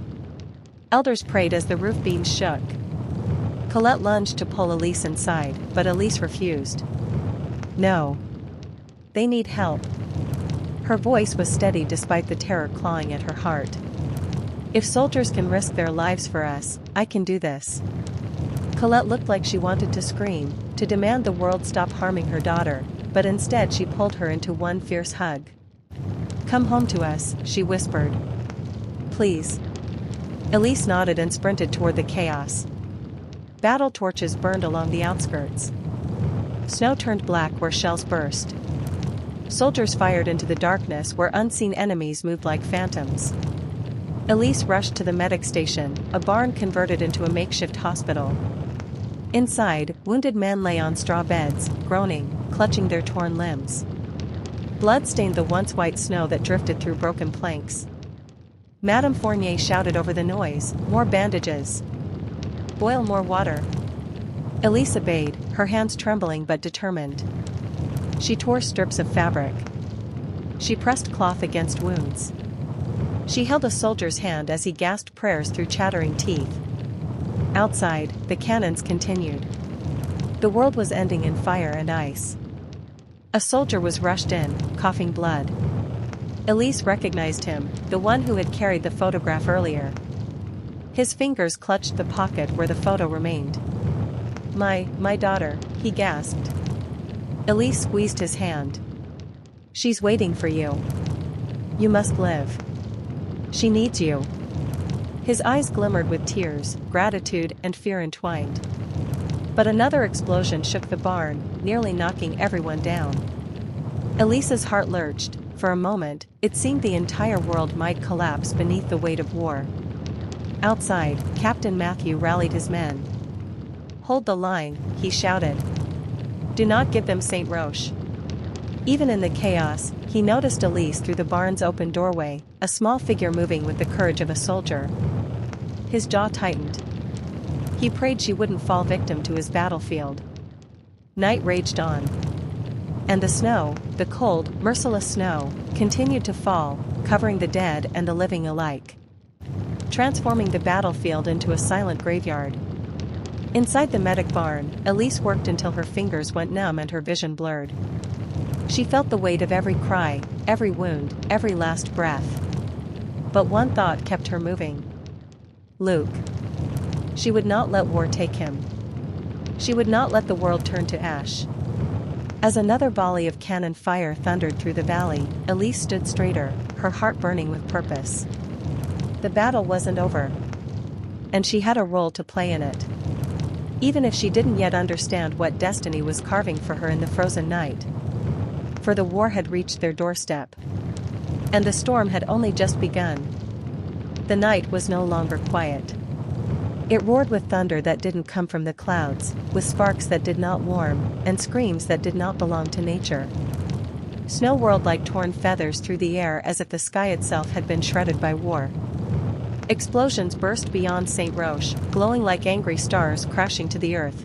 Elders prayed as the roof beams shook. Colette lunged to pull Elise inside, but Elise refused. "No. They need help." Her voice was steady despite the terror clawing at her heart. "If soldiers can risk their lives for us, I can do this." Colette looked like she wanted to scream, to demand the world stop harming her daughter, but instead she pulled her into one fierce hug. "Come home to us," she whispered. "Please." Elise nodded and sprinted toward the chaos. Battle torches burned along the outskirts. Snow turned black where shells burst. Soldiers fired into the darkness where unseen enemies moved like phantoms. Elise rushed to the medic station, a barn converted into a makeshift hospital. Inside, wounded men lay on straw beds, groaning, clutching their torn limbs. Blood stained the once white snow that drifted through broken planks. Madame Fournier shouted over the noise, "More bandages! Boil more water." Elise obeyed, her hands trembling but determined. She tore strips of fabric. She pressed cloth against wounds. She held a soldier's hand as he gasped prayers through chattering teeth. Outside, the cannons continued. The world was ending in fire and ice. A soldier was rushed in, coughing blood. Elise recognized him, the one who had carried the photograph earlier. His fingers clutched the pocket where the photo remained. My daughter," he gasped. Elise squeezed his hand. "She's waiting for you. You must live. She needs you." His eyes glimmered with tears, gratitude and fear entwined. But another explosion shook the barn, nearly knocking everyone down. Elise's heart lurched. For a moment, it seemed the entire world might collapse beneath the weight of war. Outside, Captain Matthew rallied his men. "Hold the line," he shouted. "Do not give them St. Roche." Even in the chaos, he noticed Elise through the barn's open doorway, a small figure moving with the courage of a soldier. His jaw tightened. He prayed she wouldn't fall victim to his battlefield. Night raged on. And the snow, the cold, merciless snow, continued to fall, covering the dead and the living alike, transforming the battlefield into a silent graveyard. Inside the medic barn, Elise worked until her fingers went numb and her vision blurred. She felt the weight of every cry, every wound, every last breath. But one thought kept her moving. Luke. She would not let war take him. She would not let the world turn to ash. As another volley of cannon fire thundered through the valley, Elise stood straighter, her heart burning with purpose. The battle wasn't over. And she had a role to play in it. Even if she didn't yet understand what destiny was carving for her in the frozen night. for the war had reached their doorstep. And the storm had only just begun. The night was no longer quiet. It roared with thunder that didn't come from the clouds, with sparks that did not warm, and screams that did not belong to nature. Snow whirled like torn feathers through the air as if the sky itself had been shredded by war. Explosions burst beyond St. Roch, glowing like angry stars crashing to the earth.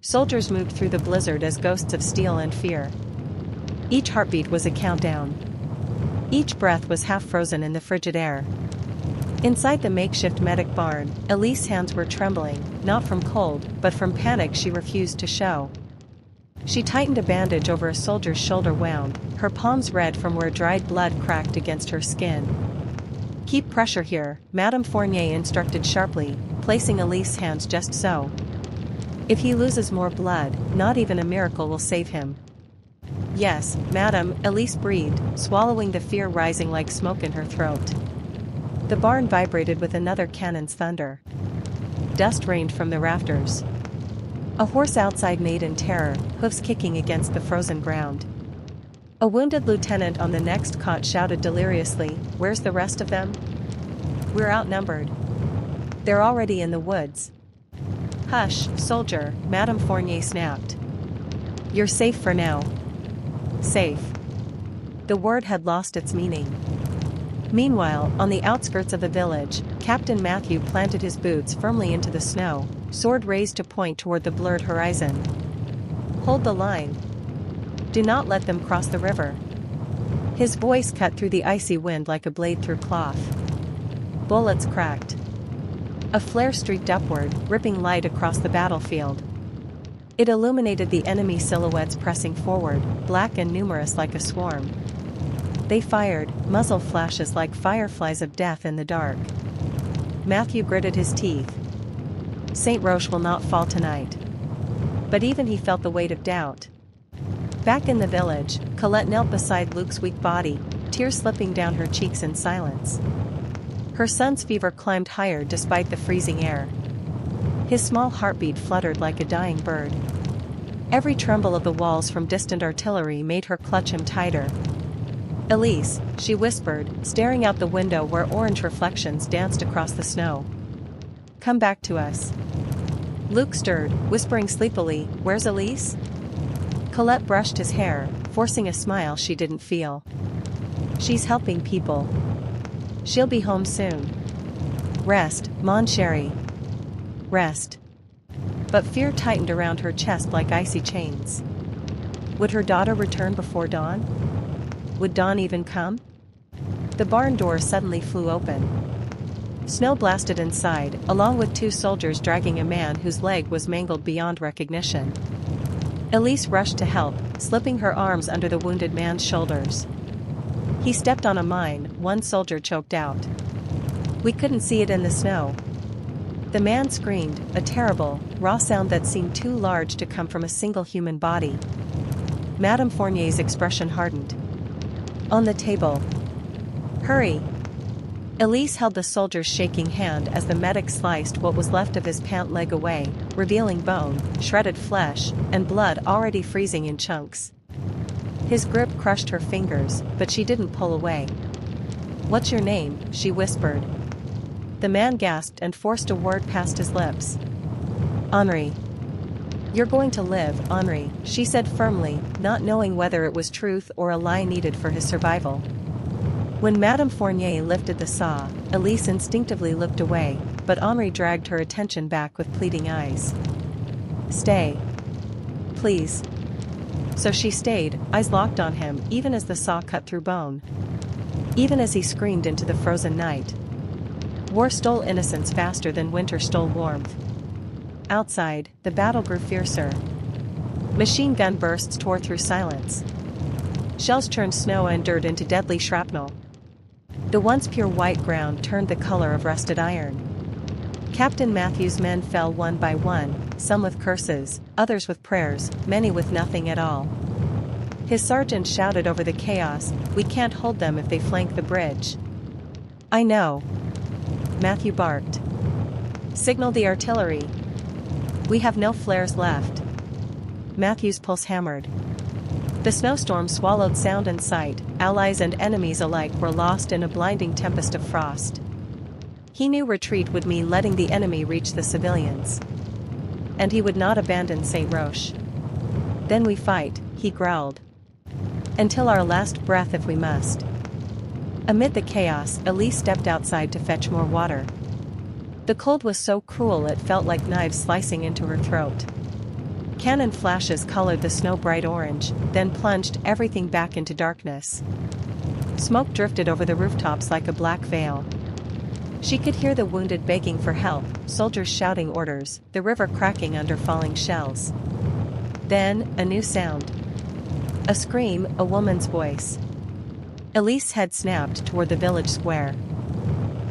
Soldiers moved through the blizzard as ghosts of steel and fear. Each heartbeat was a countdown. Each breath was half frozen in the frigid air. Inside the makeshift medic barn, Elise's hands were trembling, not from cold, but from panic she refused to show. She tightened a bandage over a soldier's shoulder wound, her palms red from where dried blood cracked against her skin. "Keep pressure here," Madame Fournier instructed sharply, placing Elise's hands just so. "If he loses more blood, not even a miracle will save him." "Yes, madame," Elise breathed, swallowing the fear rising like smoke in her throat. The barn vibrated with another cannon's thunder. Dust rained from the rafters. A horse outside neighed in terror, hoofs kicking against the frozen ground. A wounded lieutenant on the next cot shouted deliriously, "Where's the rest of them? We're outnumbered. They're already in the woods." "Hush, soldier," Madame Fournier snapped. "You're safe for now." Safe. The word had lost its meaning. Meanwhile, on the outskirts of the village, Captain Matthew planted his boots firmly into the snow, sword raised to point toward the blurred horizon. "Hold the line. Do not let them cross the river." His voice cut through the icy wind like a blade through cloth. Bullets cracked. A flare streaked upward, ripping light across the battlefield. It illuminated the enemy silhouettes pressing forward, black and numerous like a swarm. They fired, muzzle flashes like fireflies of death in the dark. Matthew gritted his teeth. St. Roch will not fall tonight. But even he felt the weight of doubt. Back in the village, Colette knelt beside Luke's weak body, tears slipping down her cheeks in silence. Her son's fever climbed higher despite the freezing air. His small heartbeat fluttered like a dying bird. Every tremble of the walls from distant artillery made her clutch him tighter. "Elise," she whispered, staring out the window where orange reflections danced across the snow. "Come back to us." Luke stirred, whispering sleepily, "Where's Elise?" Colette brushed his hair, forcing a smile she didn't feel. "She's helping people. She'll be home soon. Rest, mon chéri. Rest." But fear tightened around her chest like icy chains. Would her daughter return before dawn? Would dawn even come? The barn door suddenly flew open. Snow blasted inside, along with two soldiers dragging a man whose leg was mangled beyond recognition. Elise rushed to help, slipping her arms under the wounded man's shoulders. "He stepped on a mine," one soldier choked out. "We couldn't see it in the snow." The man screamed, a terrible, raw sound that seemed too large to come from a single human body. Madame Fournier's expression hardened. "On the table. Hurry." Elise held the soldier's shaking hand as the medic sliced what was left of his pant leg away, revealing bone, shredded flesh, and blood already freezing in chunks. His grip crushed her fingers, but she didn't pull away. "What's your name?" she whispered. The man gasped and forced a word past his lips. "Henri." "You're going to live, Henri," she said firmly, not knowing whether it was truth or a lie needed for his survival. When Madame Fournier lifted the saw, Elise instinctively looked away, but Henri dragged her attention back with pleading eyes. "Stay. Please." So she stayed, eyes locked on him even as the saw cut through bone. Even as he screamed into the frozen night. War stole innocence faster than winter stole warmth. Outside, the battle grew fiercer. Machine gun bursts tore through silence. Shells churned snow and dirt into deadly shrapnel. The once pure white ground turned the color of rusted iron. Captain Matthew's men fell one by one, some with curses, others with prayers, many with nothing at all. His sergeant shouted over the chaos, "We can't hold them if they flank the bridge." "I know." Matthew barked. "Signal the artillery." "We have no flares left." Matthew's pulse hammered. The snowstorm swallowed sound and sight, allies and enemies alike were lost in a blinding tempest of frost. He knew retreat would mean letting the enemy reach the civilians. And he would not abandon St. Roch. Then we fight, he growled. Until our last breath if we must. Amid the chaos, Elise stepped outside to fetch more water. The cold was so cruel it felt like knives slicing into her throat. Cannon flashes colored the snow bright orange, then plunged everything back into darkness. Smoke drifted over the rooftops like a black veil. She could hear the wounded begging for help, soldiers shouting orders, the river cracking under falling shells. Then, a new sound. A scream, a woman's voice. Elise's head snapped toward the village square.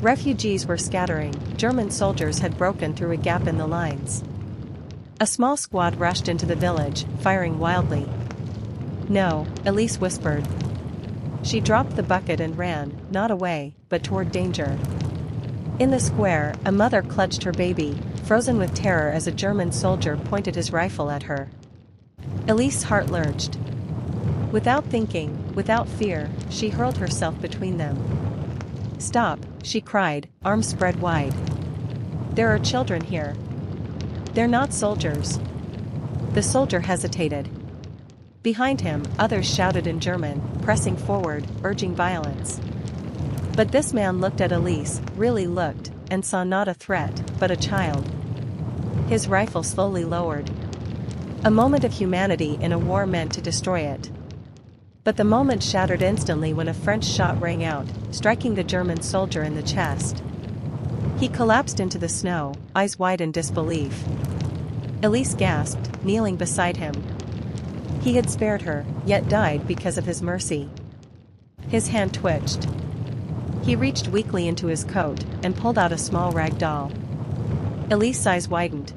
Refugees were scattering, German soldiers had broken through a gap in the lines. A small squad rushed into the village, firing wildly. No, Elise whispered. She dropped the bucket and ran, not away, but toward danger. In the square, a mother clutched her baby, frozen with terror as a German soldier pointed his rifle at her. Elise's heart lurched. Without thinking, without fear, she hurled herself between them. Stop, she cried, arms spread wide. There are children here. They're not soldiers. The soldier hesitated. Behind him, others shouted in German, pressing forward, urging violence. But this man looked at Elise, really looked, and saw not a threat, but a child. His rifle slowly lowered. A moment of humanity in a war meant to destroy it. But the moment shattered instantly when a French shot rang out, striking the German soldier in the chest. He collapsed into the snow, eyes wide in disbelief. Elise gasped, kneeling beside him. He had spared her, yet died because of his mercy. His hand twitched. He reached weakly into his coat and pulled out a small rag doll. Elise's eyes widened.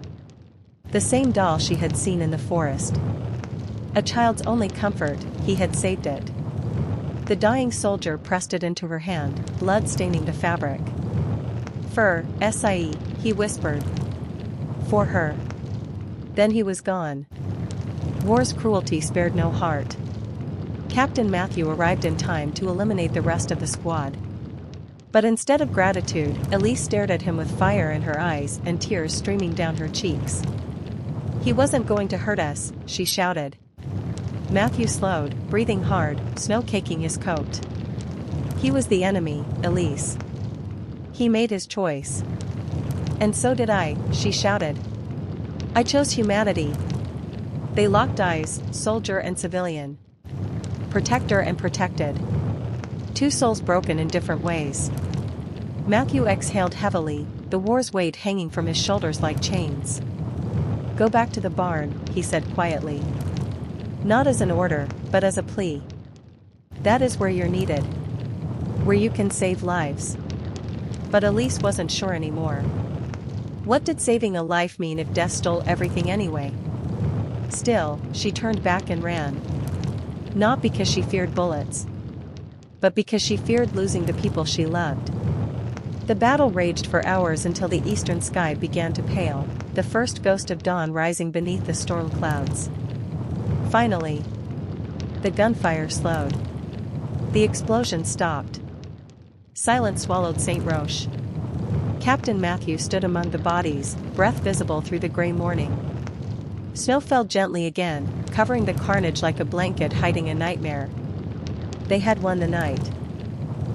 The same doll she had seen in the forest. A child's only comfort, he had saved it. The dying soldier pressed it into her hand, blood staining the fabric. "For Sie," he whispered. "For her." Then he was gone. War's cruelty spared no heart. Captain Matthew arrived in time to eliminate the rest of the squad. But instead of gratitude, Elise stared at him with fire in her eyes and tears streaming down her cheeks. "He wasn't going to hurt us," she shouted. Matthew slowed, breathing hard, snow caking his coat. "He was the enemy, Elise. He made his choice. And so did I," she shouted. "I chose humanity." They locked eyes, soldier and civilian. Protector and protected. Two souls broken in different ways. Matthew exhaled heavily, the war's weight hanging from his shoulders like chains. "Go back to the barn," he said quietly. Not as an order, but as a plea. "That is where you're needed. Where you can save lives." But Elise wasn't sure anymore. What did saving a life mean if death stole everything anyway? Still, she turned back and ran. Not because she feared bullets, but because she feared losing the people she loved. The battle raged for hours until the eastern sky began to pale, the first ghost of dawn rising beneath the storm clouds. Finally, the gunfire slowed. The explosion stopped. Silence swallowed St. Roch. Captain Matthew stood among the bodies, breath visible through the gray morning. Snow fell gently again, covering the carnage like a blanket hiding a nightmare. They had won the night.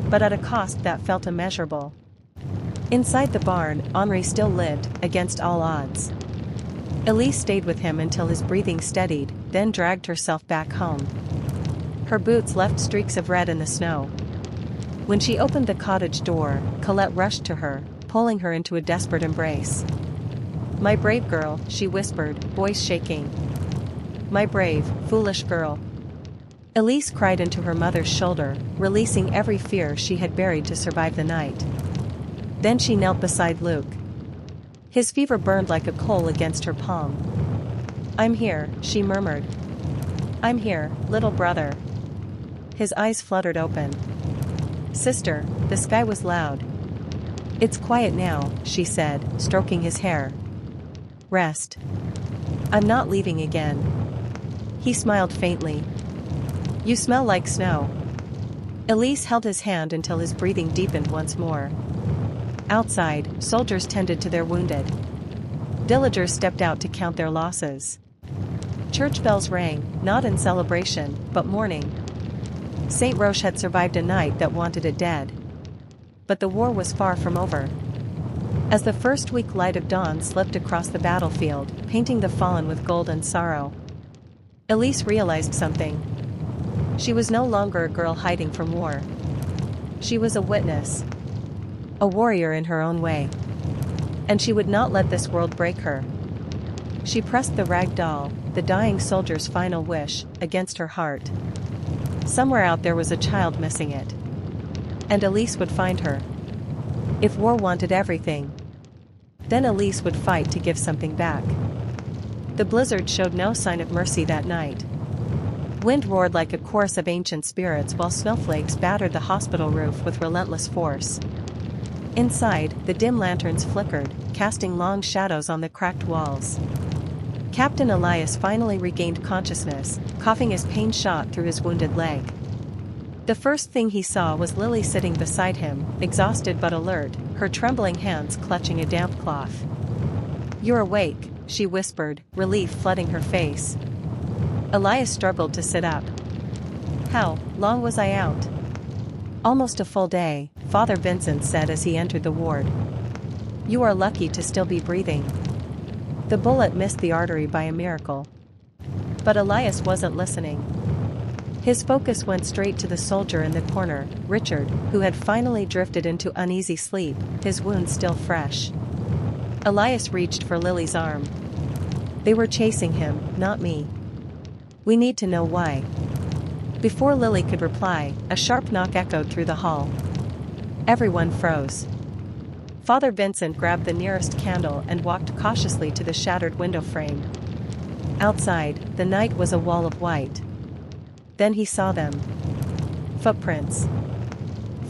But at a cost that felt immeasurable. Inside the barn, Henri still lived, against all odds. Elise stayed with him until his breathing steadied, then dragged herself back home. Her boots left streaks of red in the snow. When she opened the cottage door, Colette rushed to her, pulling her into a desperate embrace. "My brave girl," she whispered, voice shaking. "My brave, foolish girl." Elise cried into her mother's shoulder, releasing every fear she had buried to survive the night. Then she knelt beside Luc. His fever burned like a coal against her palm. "I'm here," she murmured. "I'm here, little brother." His eyes fluttered open. "Sister," the sky was loud. "It's quiet now," she said, stroking his hair. "Rest. I'm not leaving again." He smiled faintly. You smell like snow. Elise held his hand until his breathing deepened once more. Outside, soldiers tended to their wounded. Villagers stepped out to count their losses. Church bells rang, not in celebration, but mourning. Saint Roch had survived a night that wanted it dead. But the war was far from over. As the first weak light of dawn slipped across the battlefield, painting the fallen with gold and sorrow, Elise realized something. She was no longer a girl hiding from war. She was a witness. A warrior in her own way. And she would not let this world break her. She pressed the rag doll, the dying soldier's final wish, against her heart. Somewhere out there was a child missing it. And Elise would find her. If war wanted everything, then Elise would fight to give something back. The blizzard showed no sign of mercy that night. Wind roared like a chorus of ancient spirits while snowflakes battered the hospital roof with relentless force. Inside, the dim lanterns flickered, casting long shadows on the cracked walls. Captain Elias finally regained consciousness, coughing as pain shot through his wounded leg. The first thing he saw was Lily sitting beside him, exhausted but alert, her trembling hands clutching a damp cloth. "You're awake," she whispered, relief flooding her face. Elias struggled to sit up. "How long was I out?" "Almost a full day," Father Vincent said as he entered the ward. "You are lucky to still be breathing." The bullet missed the artery by a miracle. But Elias wasn't listening. His focus went straight to the soldier in the corner, Richard, who had finally drifted into uneasy sleep, his wounds still fresh. Elias reached for Lily's arm. "They were chasing him, not me. We need to know why." Before Lily could reply, a sharp knock echoed through the hall. Everyone froze. Father Vincent grabbed the nearest candle and walked cautiously to the shattered window frame. Outside, the night was a wall of white. Then he saw them. Footprints.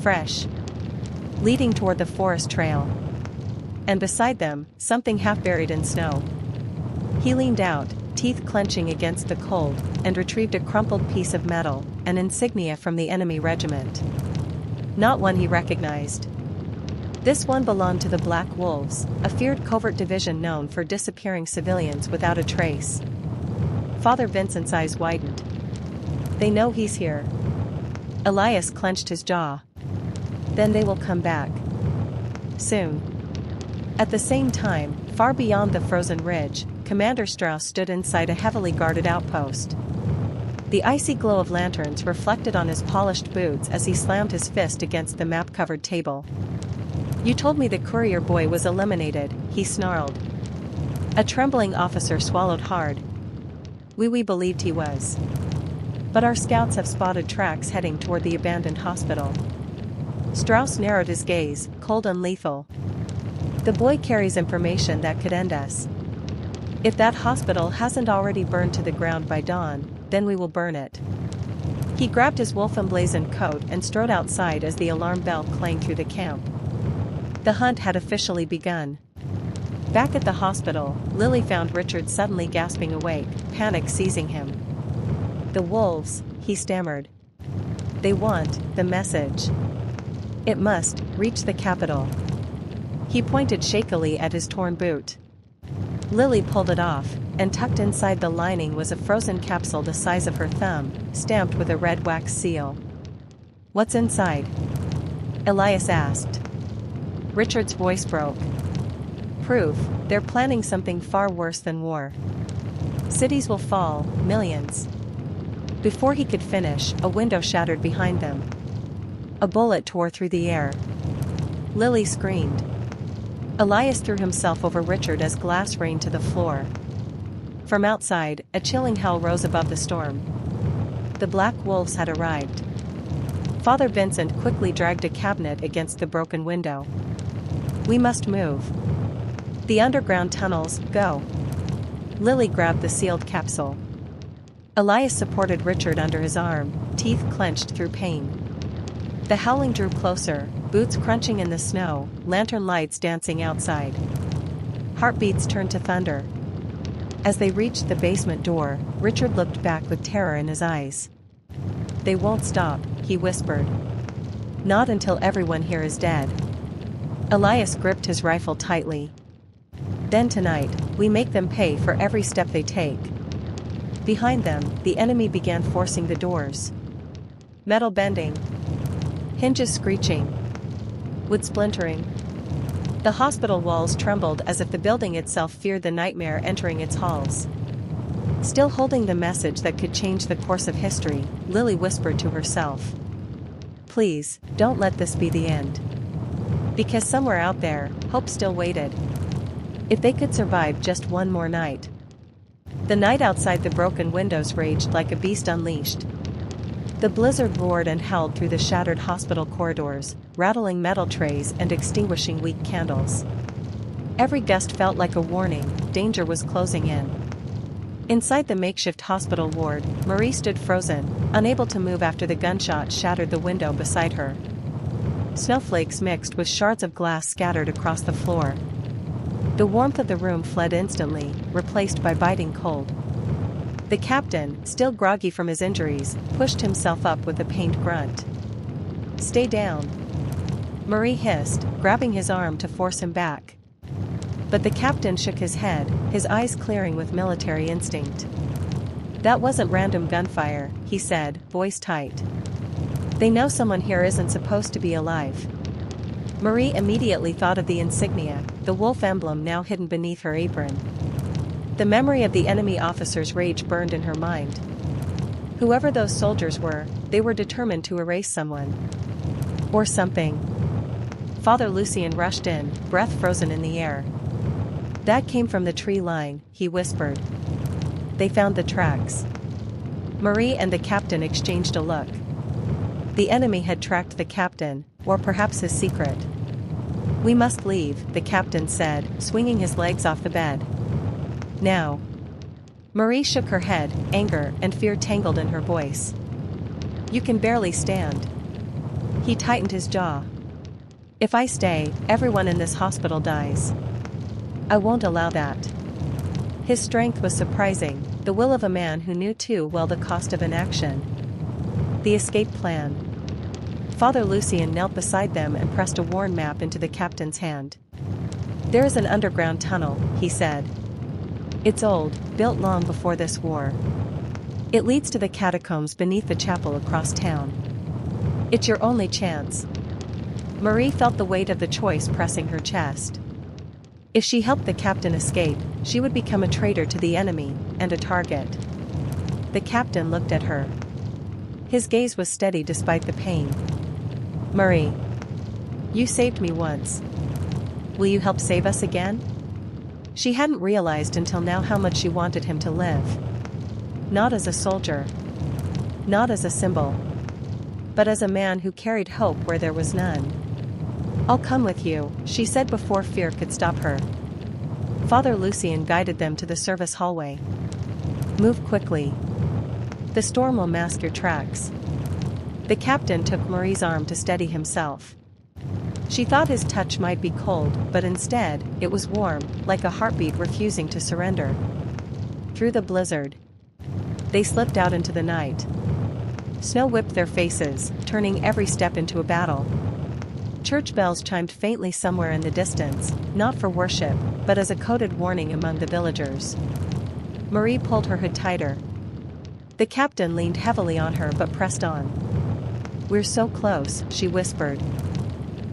Fresh. Leading toward the forest trail. And beside them, something half buried in snow. He leaned out, teeth clenching against the cold, and retrieved a crumpled piece of metal, an insignia from the enemy regiment. Not one he recognized. This one belonged to the Black Wolves, a feared covert division known for disappearing civilians without a trace. Father Vincent's eyes widened. "They know he's here." Elias clenched his jaw. "Then they will come back. Soon." At the same time, far beyond the frozen ridge, Commander Strauss stood inside a heavily guarded outpost. The icy glow of lanterns reflected on his polished boots as he slammed his fist against the map-covered table. "You told me the courier boy was eliminated," he snarled. A trembling officer swallowed hard. We believed he was. But our scouts have spotted tracks heading toward the abandoned hospital." Strauss narrowed his gaze, cold and lethal. "The boy carries information that could end us. If that hospital hasn't already burned to the ground by dawn, then we will burn it." He grabbed his wolf-emblazoned coat and strode outside as the alarm bell clanged through the camp. The hunt had officially begun. Back at the hospital, Lily found Richard suddenly gasping awake, panic seizing him. "The wolves," he stammered. "They want the message. It must reach the capital." He pointed shakily at his torn boot. Lily pulled it off, and tucked inside the lining was a frozen capsule the size of her thumb, stamped with a red wax seal. "What's inside?" Elias asked. Richard's voice broke. "Proof, they're planning something far worse than war. Cities will fall, millions." Before he could finish, a window shattered behind them. A bullet tore through the air. Lily screamed. Elias threw himself over Richard as glass rained to the floor. From outside, a chilling hell rose above the storm. The Black Wolves had arrived. Father Vincent quickly dragged a cabinet against the broken window. "We must move. The underground tunnels, go." Lily grabbed the sealed capsule. Elias supported Richard under his arm, teeth clenched through pain. The howling drew closer, boots crunching in the snow, lantern lights dancing outside. Heartbeats turned to thunder. As they reached the basement door, Richard looked back with terror in his eyes. They won't stop, he whispered. Not until everyone here is dead. Elias gripped his rifle tightly. Then tonight, we make them pay for every step they take. Behind them, the enemy began forcing the doors. Metal bending. Hinges screeching. Wood splintering. The hospital walls trembled as if the building itself feared the nightmare entering its halls. Still holding the message that could change the course of history, Lily whispered to herself. Please, don't let this be the end. Because somewhere out there, hope still waited. If they could survive just one more night. The night outside the broken windows raged like a beast unleashed. The blizzard roared and howled through the shattered hospital corridors, rattling metal trays and extinguishing weak candles. Every gust felt like a warning, danger was closing in. Inside the makeshift hospital ward, Marie stood frozen, unable to move after the gunshot shattered the window beside her. Snowflakes mixed with shards of glass scattered across the floor. The warmth of the room fled instantly, replaced by biting cold. The captain, still groggy from his injuries, pushed himself up with a pained grunt. Stay down. Marie hissed, grabbing his arm to force him back. But the captain shook his head, his eyes clearing with military instinct. That wasn't random gunfire, he said, voice tight. They know someone here isn't supposed to be alive. Marie immediately thought of the insignia, the wolf emblem now hidden beneath her apron. The memory of the enemy officer's rage burned in her mind. Whoever those soldiers were, they were determined to erase someone. Or something. Father Lucien rushed in, breath frozen in the air. That came from the tree line, he whispered. They found the tracks. Marie and the captain exchanged a look. The enemy had tracked the captain, or perhaps his secret. We must leave, the captain said, swinging his legs off the bed. Now. Marie shook her head, anger and fear tangled in her voice. You can barely stand. He tightened his jaw. If I stay, everyone in this hospital dies. I won't allow that. His strength was surprising, the will of a man who knew too well the cost of inaction. The escape plan. Father Lucien knelt beside them and pressed a worn map into the captain's hand. There is an underground tunnel, he said. It's old, built long before this war. It leads to the catacombs beneath the chapel across town. It's your only chance. Marie felt the weight of the choice pressing her chest. If she helped the captain escape, she would become a traitor to the enemy, and a target. The captain looked at her. His gaze was steady despite the pain. Marie. You saved me once. Will you help save us again? She hadn't realized until now how much she wanted him to live. Not as a soldier. Not as a symbol. But as a man who carried hope where there was none. I'll come with you, she said before fear could stop her. Father Lucien guided them to the service hallway. Move quickly. The storm will mask your tracks. The captain took Marie's arm to steady himself. She thought his touch might be cold, but instead, it was warm, like a heartbeat refusing to surrender. Through the blizzard. They slipped out into the night. Snow whipped their faces, turning every step into a battle. Church bells chimed faintly somewhere in the distance, not for worship, but as a coded warning among the villagers. Marie pulled her hood tighter. The captain leaned heavily on her but pressed on. We're so close, she whispered.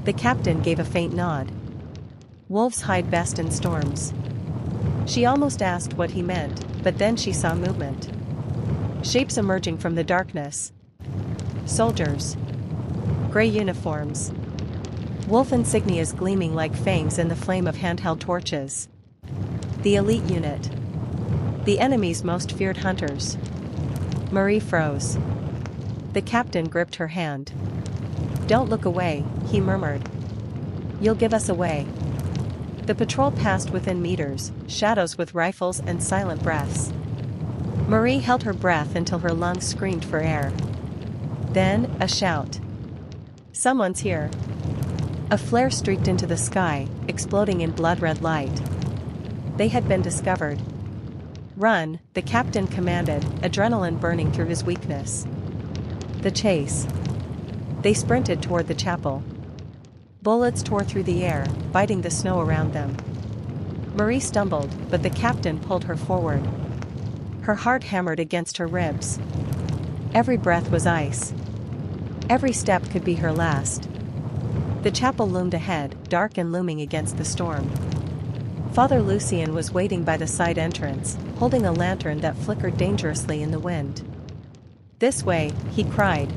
The captain gave a faint nod. Wolves hide best in storms. She almost asked what he meant, but then she saw movement. Shapes emerging from the darkness. Soldiers. Gray uniforms. Wolf insignias gleaming like fangs in the flame of handheld torches. The elite unit. The enemy's most feared hunters. Marie froze. The captain gripped her hand. Don't look away, he murmured. You'll give us away. The patrol passed within meters, shadows with rifles and silent breaths. Marie held her breath until her lungs screamed for air. Then, a shout. Someone's here. A flare streaked into the sky, exploding in blood-red light. They had been discovered. Run, the captain commanded, adrenaline burning through his weakness. The chase. They sprinted toward the chapel. Bullets tore through the air, biting the snow around them. Marie stumbled, but the captain pulled her forward. Her heart hammered against her ribs. Every breath was ice. Every step could be her last. The chapel loomed ahead, dark and looming against the storm. Father Lucien was waiting by the side entrance, holding a lantern that flickered dangerously in the wind. "This way," he cried.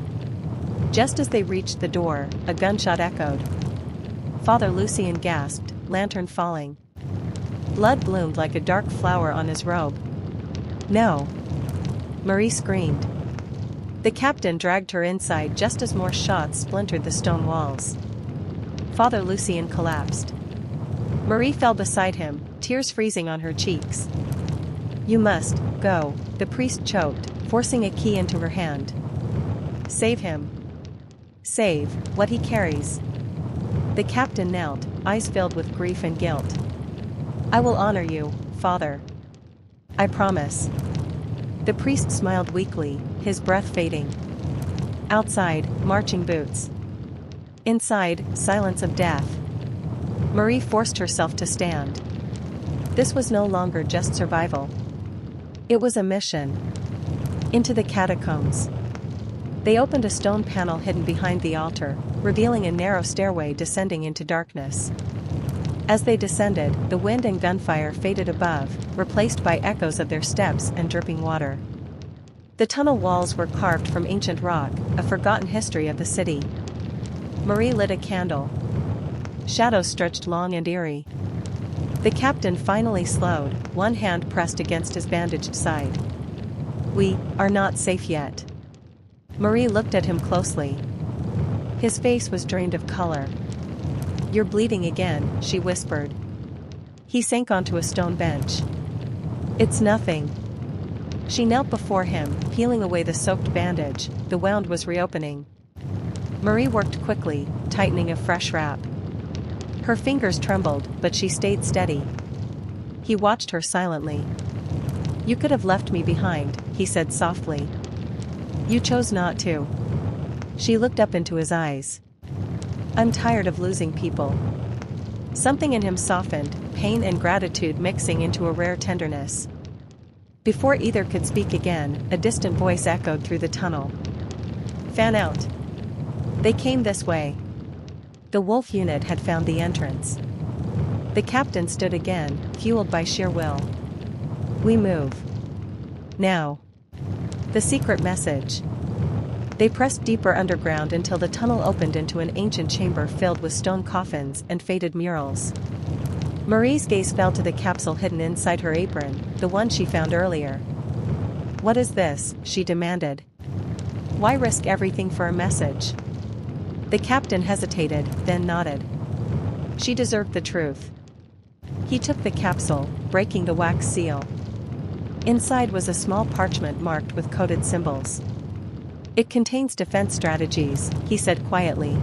Just as they reached the door, a gunshot echoed. Father Lucien gasped, lantern falling. Blood bloomed like a dark flower on his robe. "No!" Marie screamed. The captain dragged her inside just as more shots splintered the stone walls. Father Lucien collapsed. Marie fell beside him, tears freezing on her cheeks. "You must go," the priest choked, forcing a key into her hand. "Save him. Save what he carries." The captain knelt, eyes filled with grief and guilt. "I will honor you, Father. I promise." The priest smiled weakly, his breath fading. Outside, marching boots. Inside, silence of death. Marie forced herself to stand. This was no longer just survival. It was a mission. Into the catacombs. They opened a stone panel hidden behind the altar, revealing a narrow stairway descending into darkness. As they descended, the wind and gunfire faded above, replaced by echoes of their steps and dripping water. The tunnel walls were carved from ancient rock, a forgotten history of the city. Marie lit a candle. Shadows stretched long and eerie. The captain finally slowed, one hand pressed against his bandaged side. "We are not safe yet." Marie looked at him closely. His face was drained of color. "You're bleeding again," she whispered. He sank onto a stone bench. "It's nothing." She knelt before him, peeling away the soaked bandage. The wound was reopening. Marie worked quickly, tightening a fresh wrap. Her fingers trembled, but she stayed steady. He watched her silently. "You could have left me behind," he said softly. "You chose not to." She looked up into his eyes. "I'm tired of losing people." Something in him softened, pain and gratitude mixing into a rare tenderness. Before either could speak again, a distant voice echoed through the tunnel. "Fan out." They came this way. The wolf unit had found the entrance. The captain stood again, fueled by sheer will. "We move. Now." The secret message. They pressed deeper underground until the tunnel opened into an ancient chamber filled with stone coffins and faded murals. Marie's gaze fell to the capsule hidden inside her apron, the one she found earlier. "What is this?" she demanded. "Why risk everything for a message?" The captain hesitated, then nodded. She deserved the truth. He took the capsule, breaking the wax seal. Inside was a small parchment marked with coded symbols. "It contains defense strategies," he said quietly.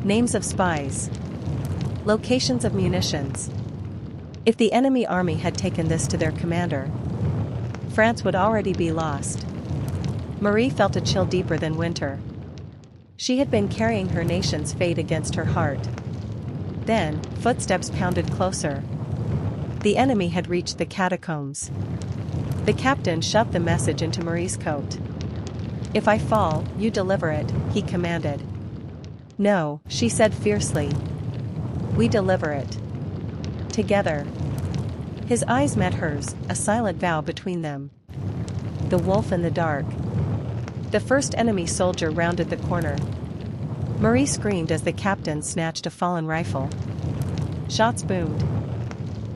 "Names of spies. Locations of munitions. If the enemy army had taken this to their commander, France would already be lost." Marie felt a chill deeper than winter. She had been carrying her nation's fate against her heart. Then, footsteps pounded closer. The enemy had reached the catacombs. The captain shoved the message into Marie's coat. "If I fall, you deliver it," he commanded. "No," she said fiercely. "We deliver it. Together." His eyes met hers, a silent vow between them. The wolf in the dark. The first enemy soldier rounded the corner. Marie screamed as the captain snatched a fallen rifle. Shots boomed.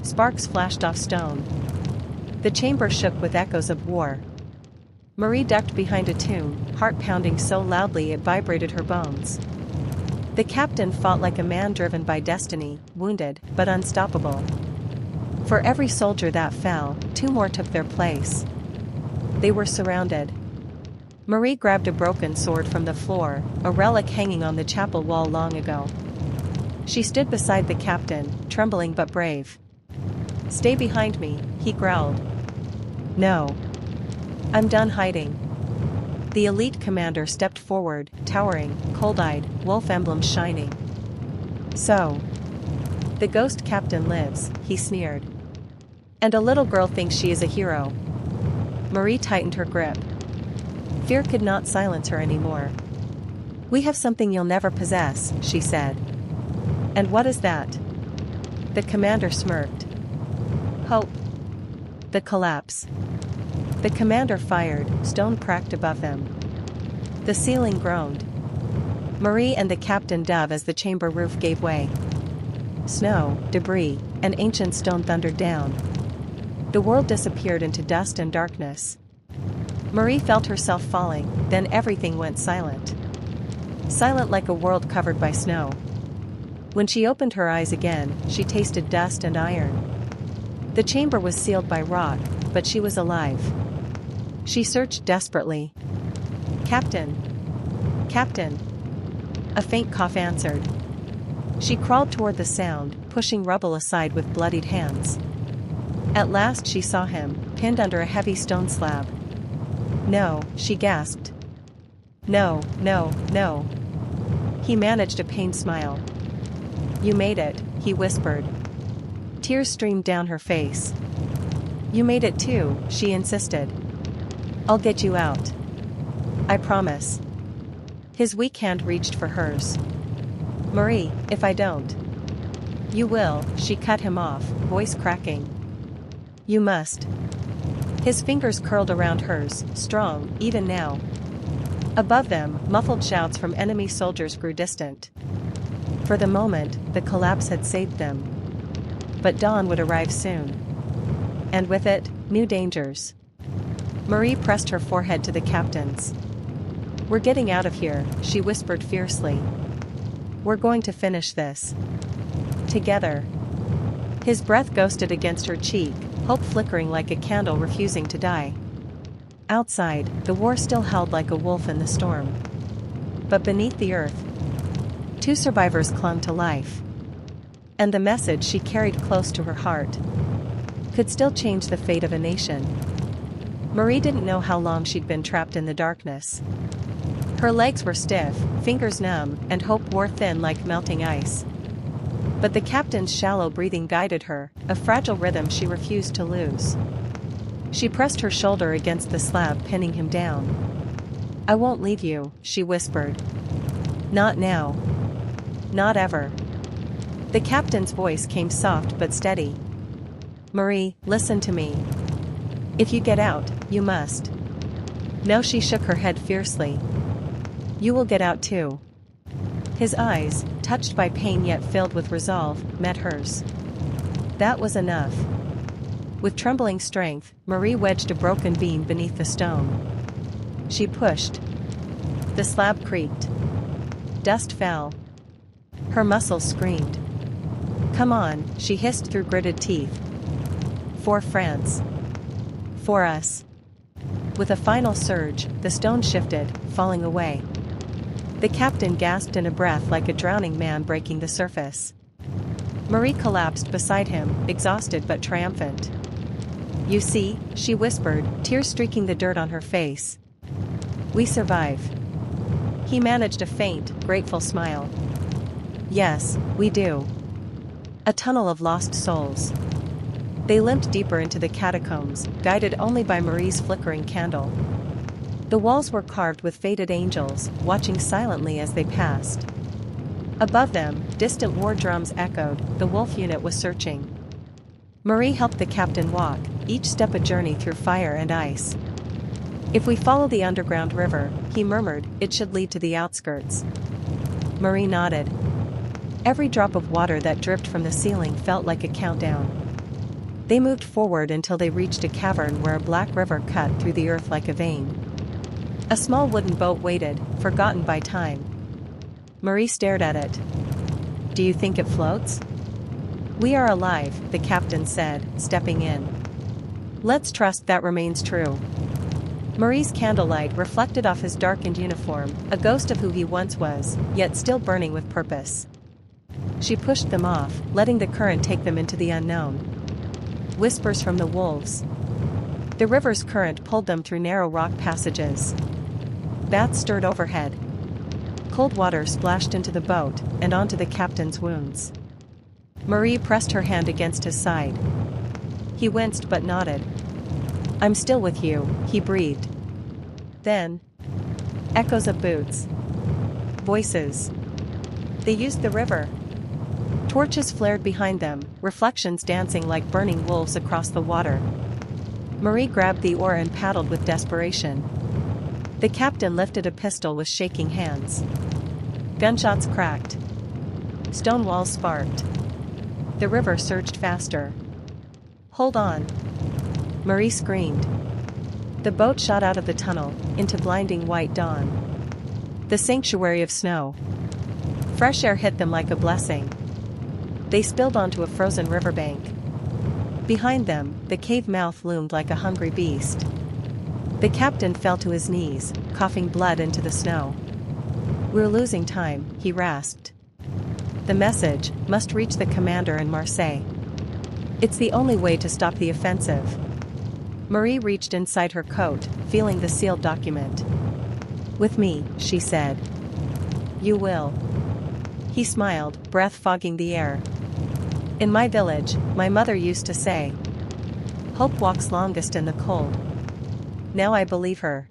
Sparks flashed off stone. The chamber shook with echoes of war. Marie ducked behind a tomb, heart pounding so loudly it vibrated her bones. The captain fought like a man driven by destiny, wounded, but unstoppable. For every soldier that fell, two more took their place. They were surrounded. Marie grabbed a broken sword from the floor, a relic hanging on the chapel wall long ago. She stood beside the captain, trembling but brave. "Stay behind me," he growled. "No. I'm done hiding." The elite commander stepped forward, towering, cold-eyed, wolf emblems shining. So, the ghost captain lives, he sneered. And a little girl thinks she is a hero. Marie tightened her grip. Fear could not silence her anymore. We have something you'll never possess, she said. And what is that? The commander smirked. Hope. The collapse. The commander fired, stone cracked above them. The ceiling groaned. Marie and the captain dove as the chamber roof gave way. Snow, debris, and ancient stone thundered down. The world disappeared into dust and darkness. Marie felt herself falling, then everything went silent. Silent like a world covered by snow. When she opened her eyes again, she tasted dust and iron. The chamber was sealed by rock, but she was alive. She searched desperately. Captain! Captain! A faint cough answered. She crawled toward the sound, pushing rubble aside with bloodied hands. At last she saw him, pinned under a heavy stone slab. No, she gasped. No, no, no. He managed a pained smile. You made it, he whispered. Tears streamed down her face. You made it too, she insisted. I'll get you out. I promise. His weak hand reached for hers. Marie, if I don't. You will, she cut him off, voice cracking. You must. His fingers curled around hers, strong, even now. Above them, muffled shouts from enemy soldiers grew distant. For the moment, the collapse had saved them. But dawn would arrive soon. And with it, new dangers. Marie pressed her forehead to the captain's. We're getting out of here, she whispered fiercely. We're going to finish this. Together. His breath ghosted against her cheek, hope flickering like a candle refusing to die. Outside, the war still howled like a wolf in the storm. But beneath the earth, two survivors clung to life. And the message she carried close to her heart could still change the fate of a nation. Marie didn't know how long she'd been trapped in the darkness. Her legs were stiff, fingers numb, and hope wore thin like melting ice. But the captain's shallow breathing guided her, a fragile rhythm she refused to lose. She pressed her shoulder against the slab, pinning him down. I won't leave you, she whispered. Not now. Not ever. The captain's voice came soft but steady. Marie, listen to me. If you get out, you must. No, she shook her head fiercely. You will get out too. His eyes, touched by pain yet filled with resolve, met hers. That was enough. With trembling strength, Marie wedged a broken beam beneath the stone. She pushed. The slab creaked. Dust fell. Her muscles screamed. Come on, she hissed through gritted teeth. For France. For us. With a final surge, the stone shifted, falling away. The captain gasped in a breath like a drowning man breaking the surface. Marie collapsed beside him, exhausted but triumphant. You see, she whispered, tears streaking the dirt on her face. We survive. He managed a faint, grateful smile. Yes, we do. A tunnel of lost souls. They limped deeper into the catacombs, guided only by Marie's flickering candle. The walls were carved with faded angels, watching silently as they passed. Above them, distant war drums echoed, the wolf unit was searching. Marie helped the captain walk, each step a journey through fire and ice. If we follow the underground river, he murmured, it should lead to the outskirts. Marie nodded. Every drop of water that dripped from the ceiling felt like a countdown. They moved forward until they reached a cavern where a black river cut through the earth like a vein. A small wooden boat waited, forgotten by time. Marie stared at it. Do you think it floats? We are alive, the captain said, stepping in. Let's trust that remains true. Marie's candlelight reflected off his darkened uniform, a ghost of who he once was, yet still burning with purpose. She pushed them off, letting the current take them into the unknown. Whispers from the wolves. The river's current pulled them through narrow rock passages. Bats stirred overhead. Cold water splashed into the boat and onto the captain's wounds. Marie pressed her hand against his side. He winced but nodded. "I'm still with you," he breathed. Then, echoes of boots. Voices. They used the river. Torches flared behind them, reflections dancing like burning wolves across the water. Marie grabbed the oar and paddled with desperation. The captain lifted a pistol with shaking hands. Gunshots cracked. Stone walls sparked. The river surged faster. "Hold on!" Marie screamed. The boat shot out of the tunnel, into blinding white dawn. The sanctuary of snow. Fresh air hit them like a blessing. They spilled onto a frozen riverbank. Behind them, the cave mouth loomed like a hungry beast. The captain fell to his knees, coughing blood into the snow. "We're losing time," he rasped. "The message must reach the commander in Marseille. It's the only way to stop the offensive." Marie reached inside her coat, feeling the sealed document. "With me," she said. "You will." He smiled, breath fogging the air. "In my village, my mother used to say, 'Hope walks longest in the cold.' Now I believe her."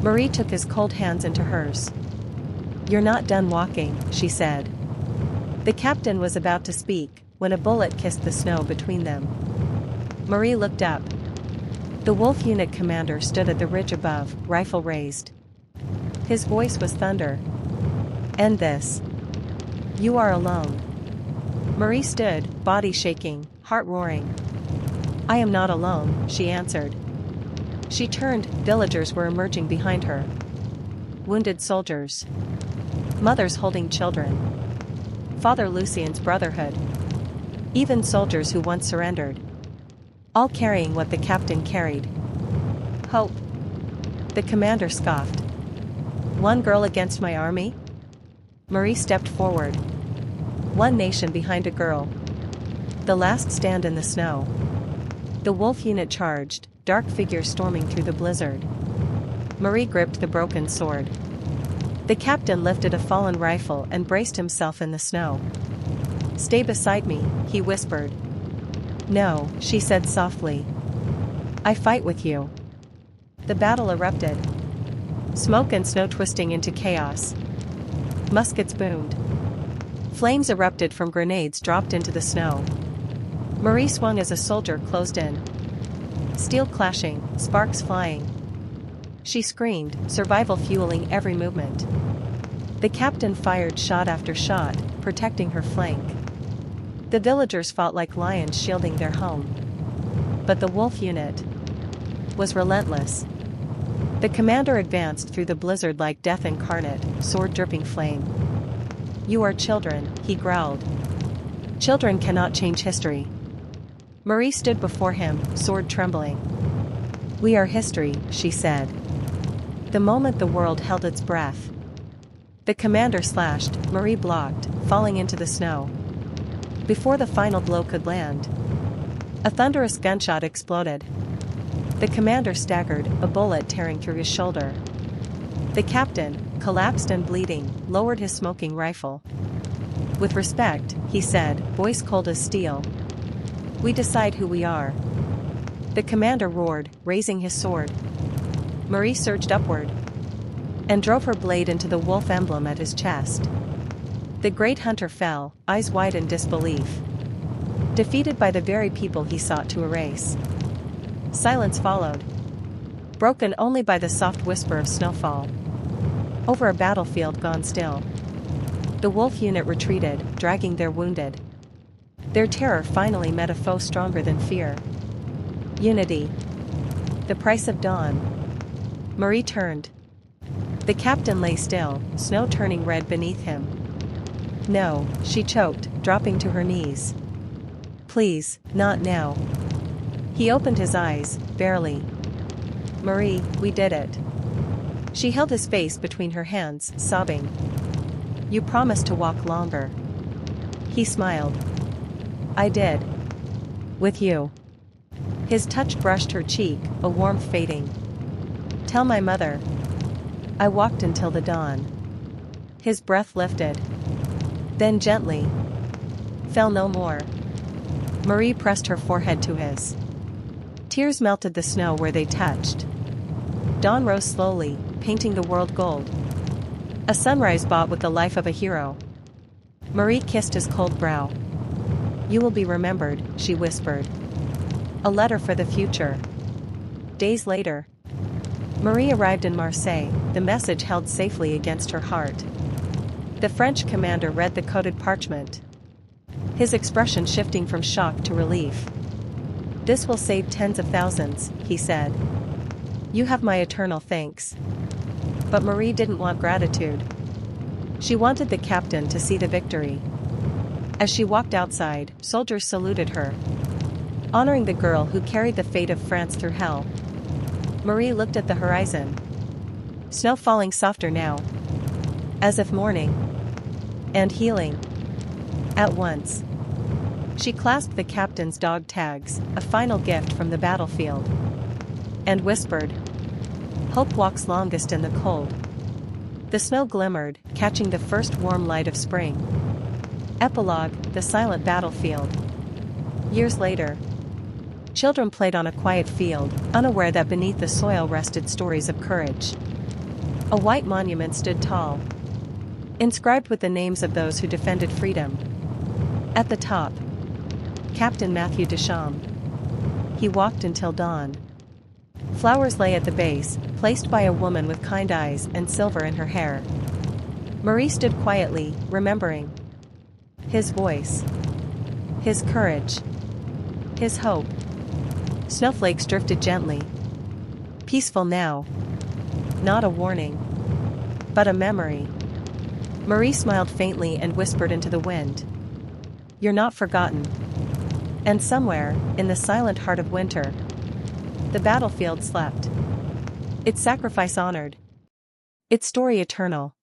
Marie took his cold hands into hers. "You're not done walking," she said. The captain was about to speak, when a bullet kissed the snow between them. Marie looked up. The Wolf Unit commander stood at the ridge above, rifle raised. His voice was thunder. "End this. You are alone." Marie stood, body shaking, heart roaring. "I am not alone," she answered. She turned, villagers were emerging behind her. Wounded soldiers. Mothers holding children. Father Lucien's Brotherhood. Even soldiers who once surrendered. All carrying what the captain carried. Hope. The commander scoffed. "One girl against my army?" Marie stepped forward. One nation behind a girl. The last stand in the snow. The Wolf Unit charged, dark figures storming through the blizzard. Marie gripped the broken sword. The captain lifted a fallen rifle and braced himself in the snow. "Stay beside me," he whispered. "No," she said softly. "I fight with you." The battle erupted. Smoke and snow twisting into chaos. Muskets boomed. Flames erupted from grenades dropped into the snow. Marie swung as a soldier closed in. Steel clashing, sparks flying. She screamed, survival fueling every movement. The captain fired shot after shot, protecting her flank. The villagers fought like lions shielding their home. But the Wolf Unit was relentless. The commander advanced through the blizzard like death incarnate, sword dripping flame. "You are children," he growled. "Children cannot change history." Marie stood before him, sword trembling. "We are history," she said. The moment the world held its breath. The commander slashed, Marie blocked, falling into the snow. Before the final blow could land, a thunderous gunshot exploded. The commander staggered, a bullet tearing through his shoulder. The captain, collapsed and bleeding, lowered his smoking rifle. "With respect," he said, voice cold as steel. "We decide who we are." The commander roared, raising his sword. Marie surged upward and drove her blade into the wolf emblem at his chest. The great hunter fell, eyes wide in disbelief. Defeated by the very people he sought to erase. Silence followed. Broken only by the soft whisper of snowfall. Over a battlefield gone still. The Wolf Unit retreated, dragging their wounded. Their terror finally met a foe stronger than fear. Unity. The price of dawn. Marie turned. The captain lay still, snow turning red beneath him. "No," she choked, dropping to her knees. "Please, not now." He opened his eyes, barely. "Marie, we did it." She held his face between her hands, sobbing. "You promised to walk longer." He smiled. "I did. With you." His touch brushed her cheek, a warmth fading. "Tell my mother." I walked until the dawn. His breath lifted. Then gently. Fell no more. Marie pressed her forehead to his. Tears melted the snow where they touched. Dawn rose slowly, painting the world gold. A sunrise bought with the life of a hero. Marie kissed his cold brow. You will be remembered, she whispered. A letter for the future. Days later. Marie arrived in Marseille, the message held safely against her heart. The French commander read the coded parchment. His expression shifting from shock to relief. This will save tens of thousands, he said. You have my eternal thanks. But Marie didn't want gratitude. She wanted the captain to see the victory. As she walked outside, soldiers saluted her, honoring the girl who carried the fate of France through hell. Marie looked at the horizon. Snow falling softer now. As if mourning. And healing. At once. She clasped the captain's dog tags, a final gift from the battlefield. And whispered. Hope walks longest in the cold. The snow glimmered, catching the first warm light of spring. Epilogue, the silent battlefield. Years later. Children played on a quiet field, unaware that beneath the soil rested stories of courage. A white monument stood tall, inscribed with the names of those who defended freedom. At the top, Captain Matthew Deschamps. He walked until dawn. Flowers lay at the base, placed by a woman with kind eyes and silver in her hair. Marie stood quietly, remembering. His voice. His courage. His hope. Snowflakes drifted gently. Peaceful now. Not a warning. But a memory. Marie smiled faintly and whispered into the wind. You're not forgotten. And somewhere, in the silent heart of winter, the battlefield slept. Its sacrifice honored. Its story eternal.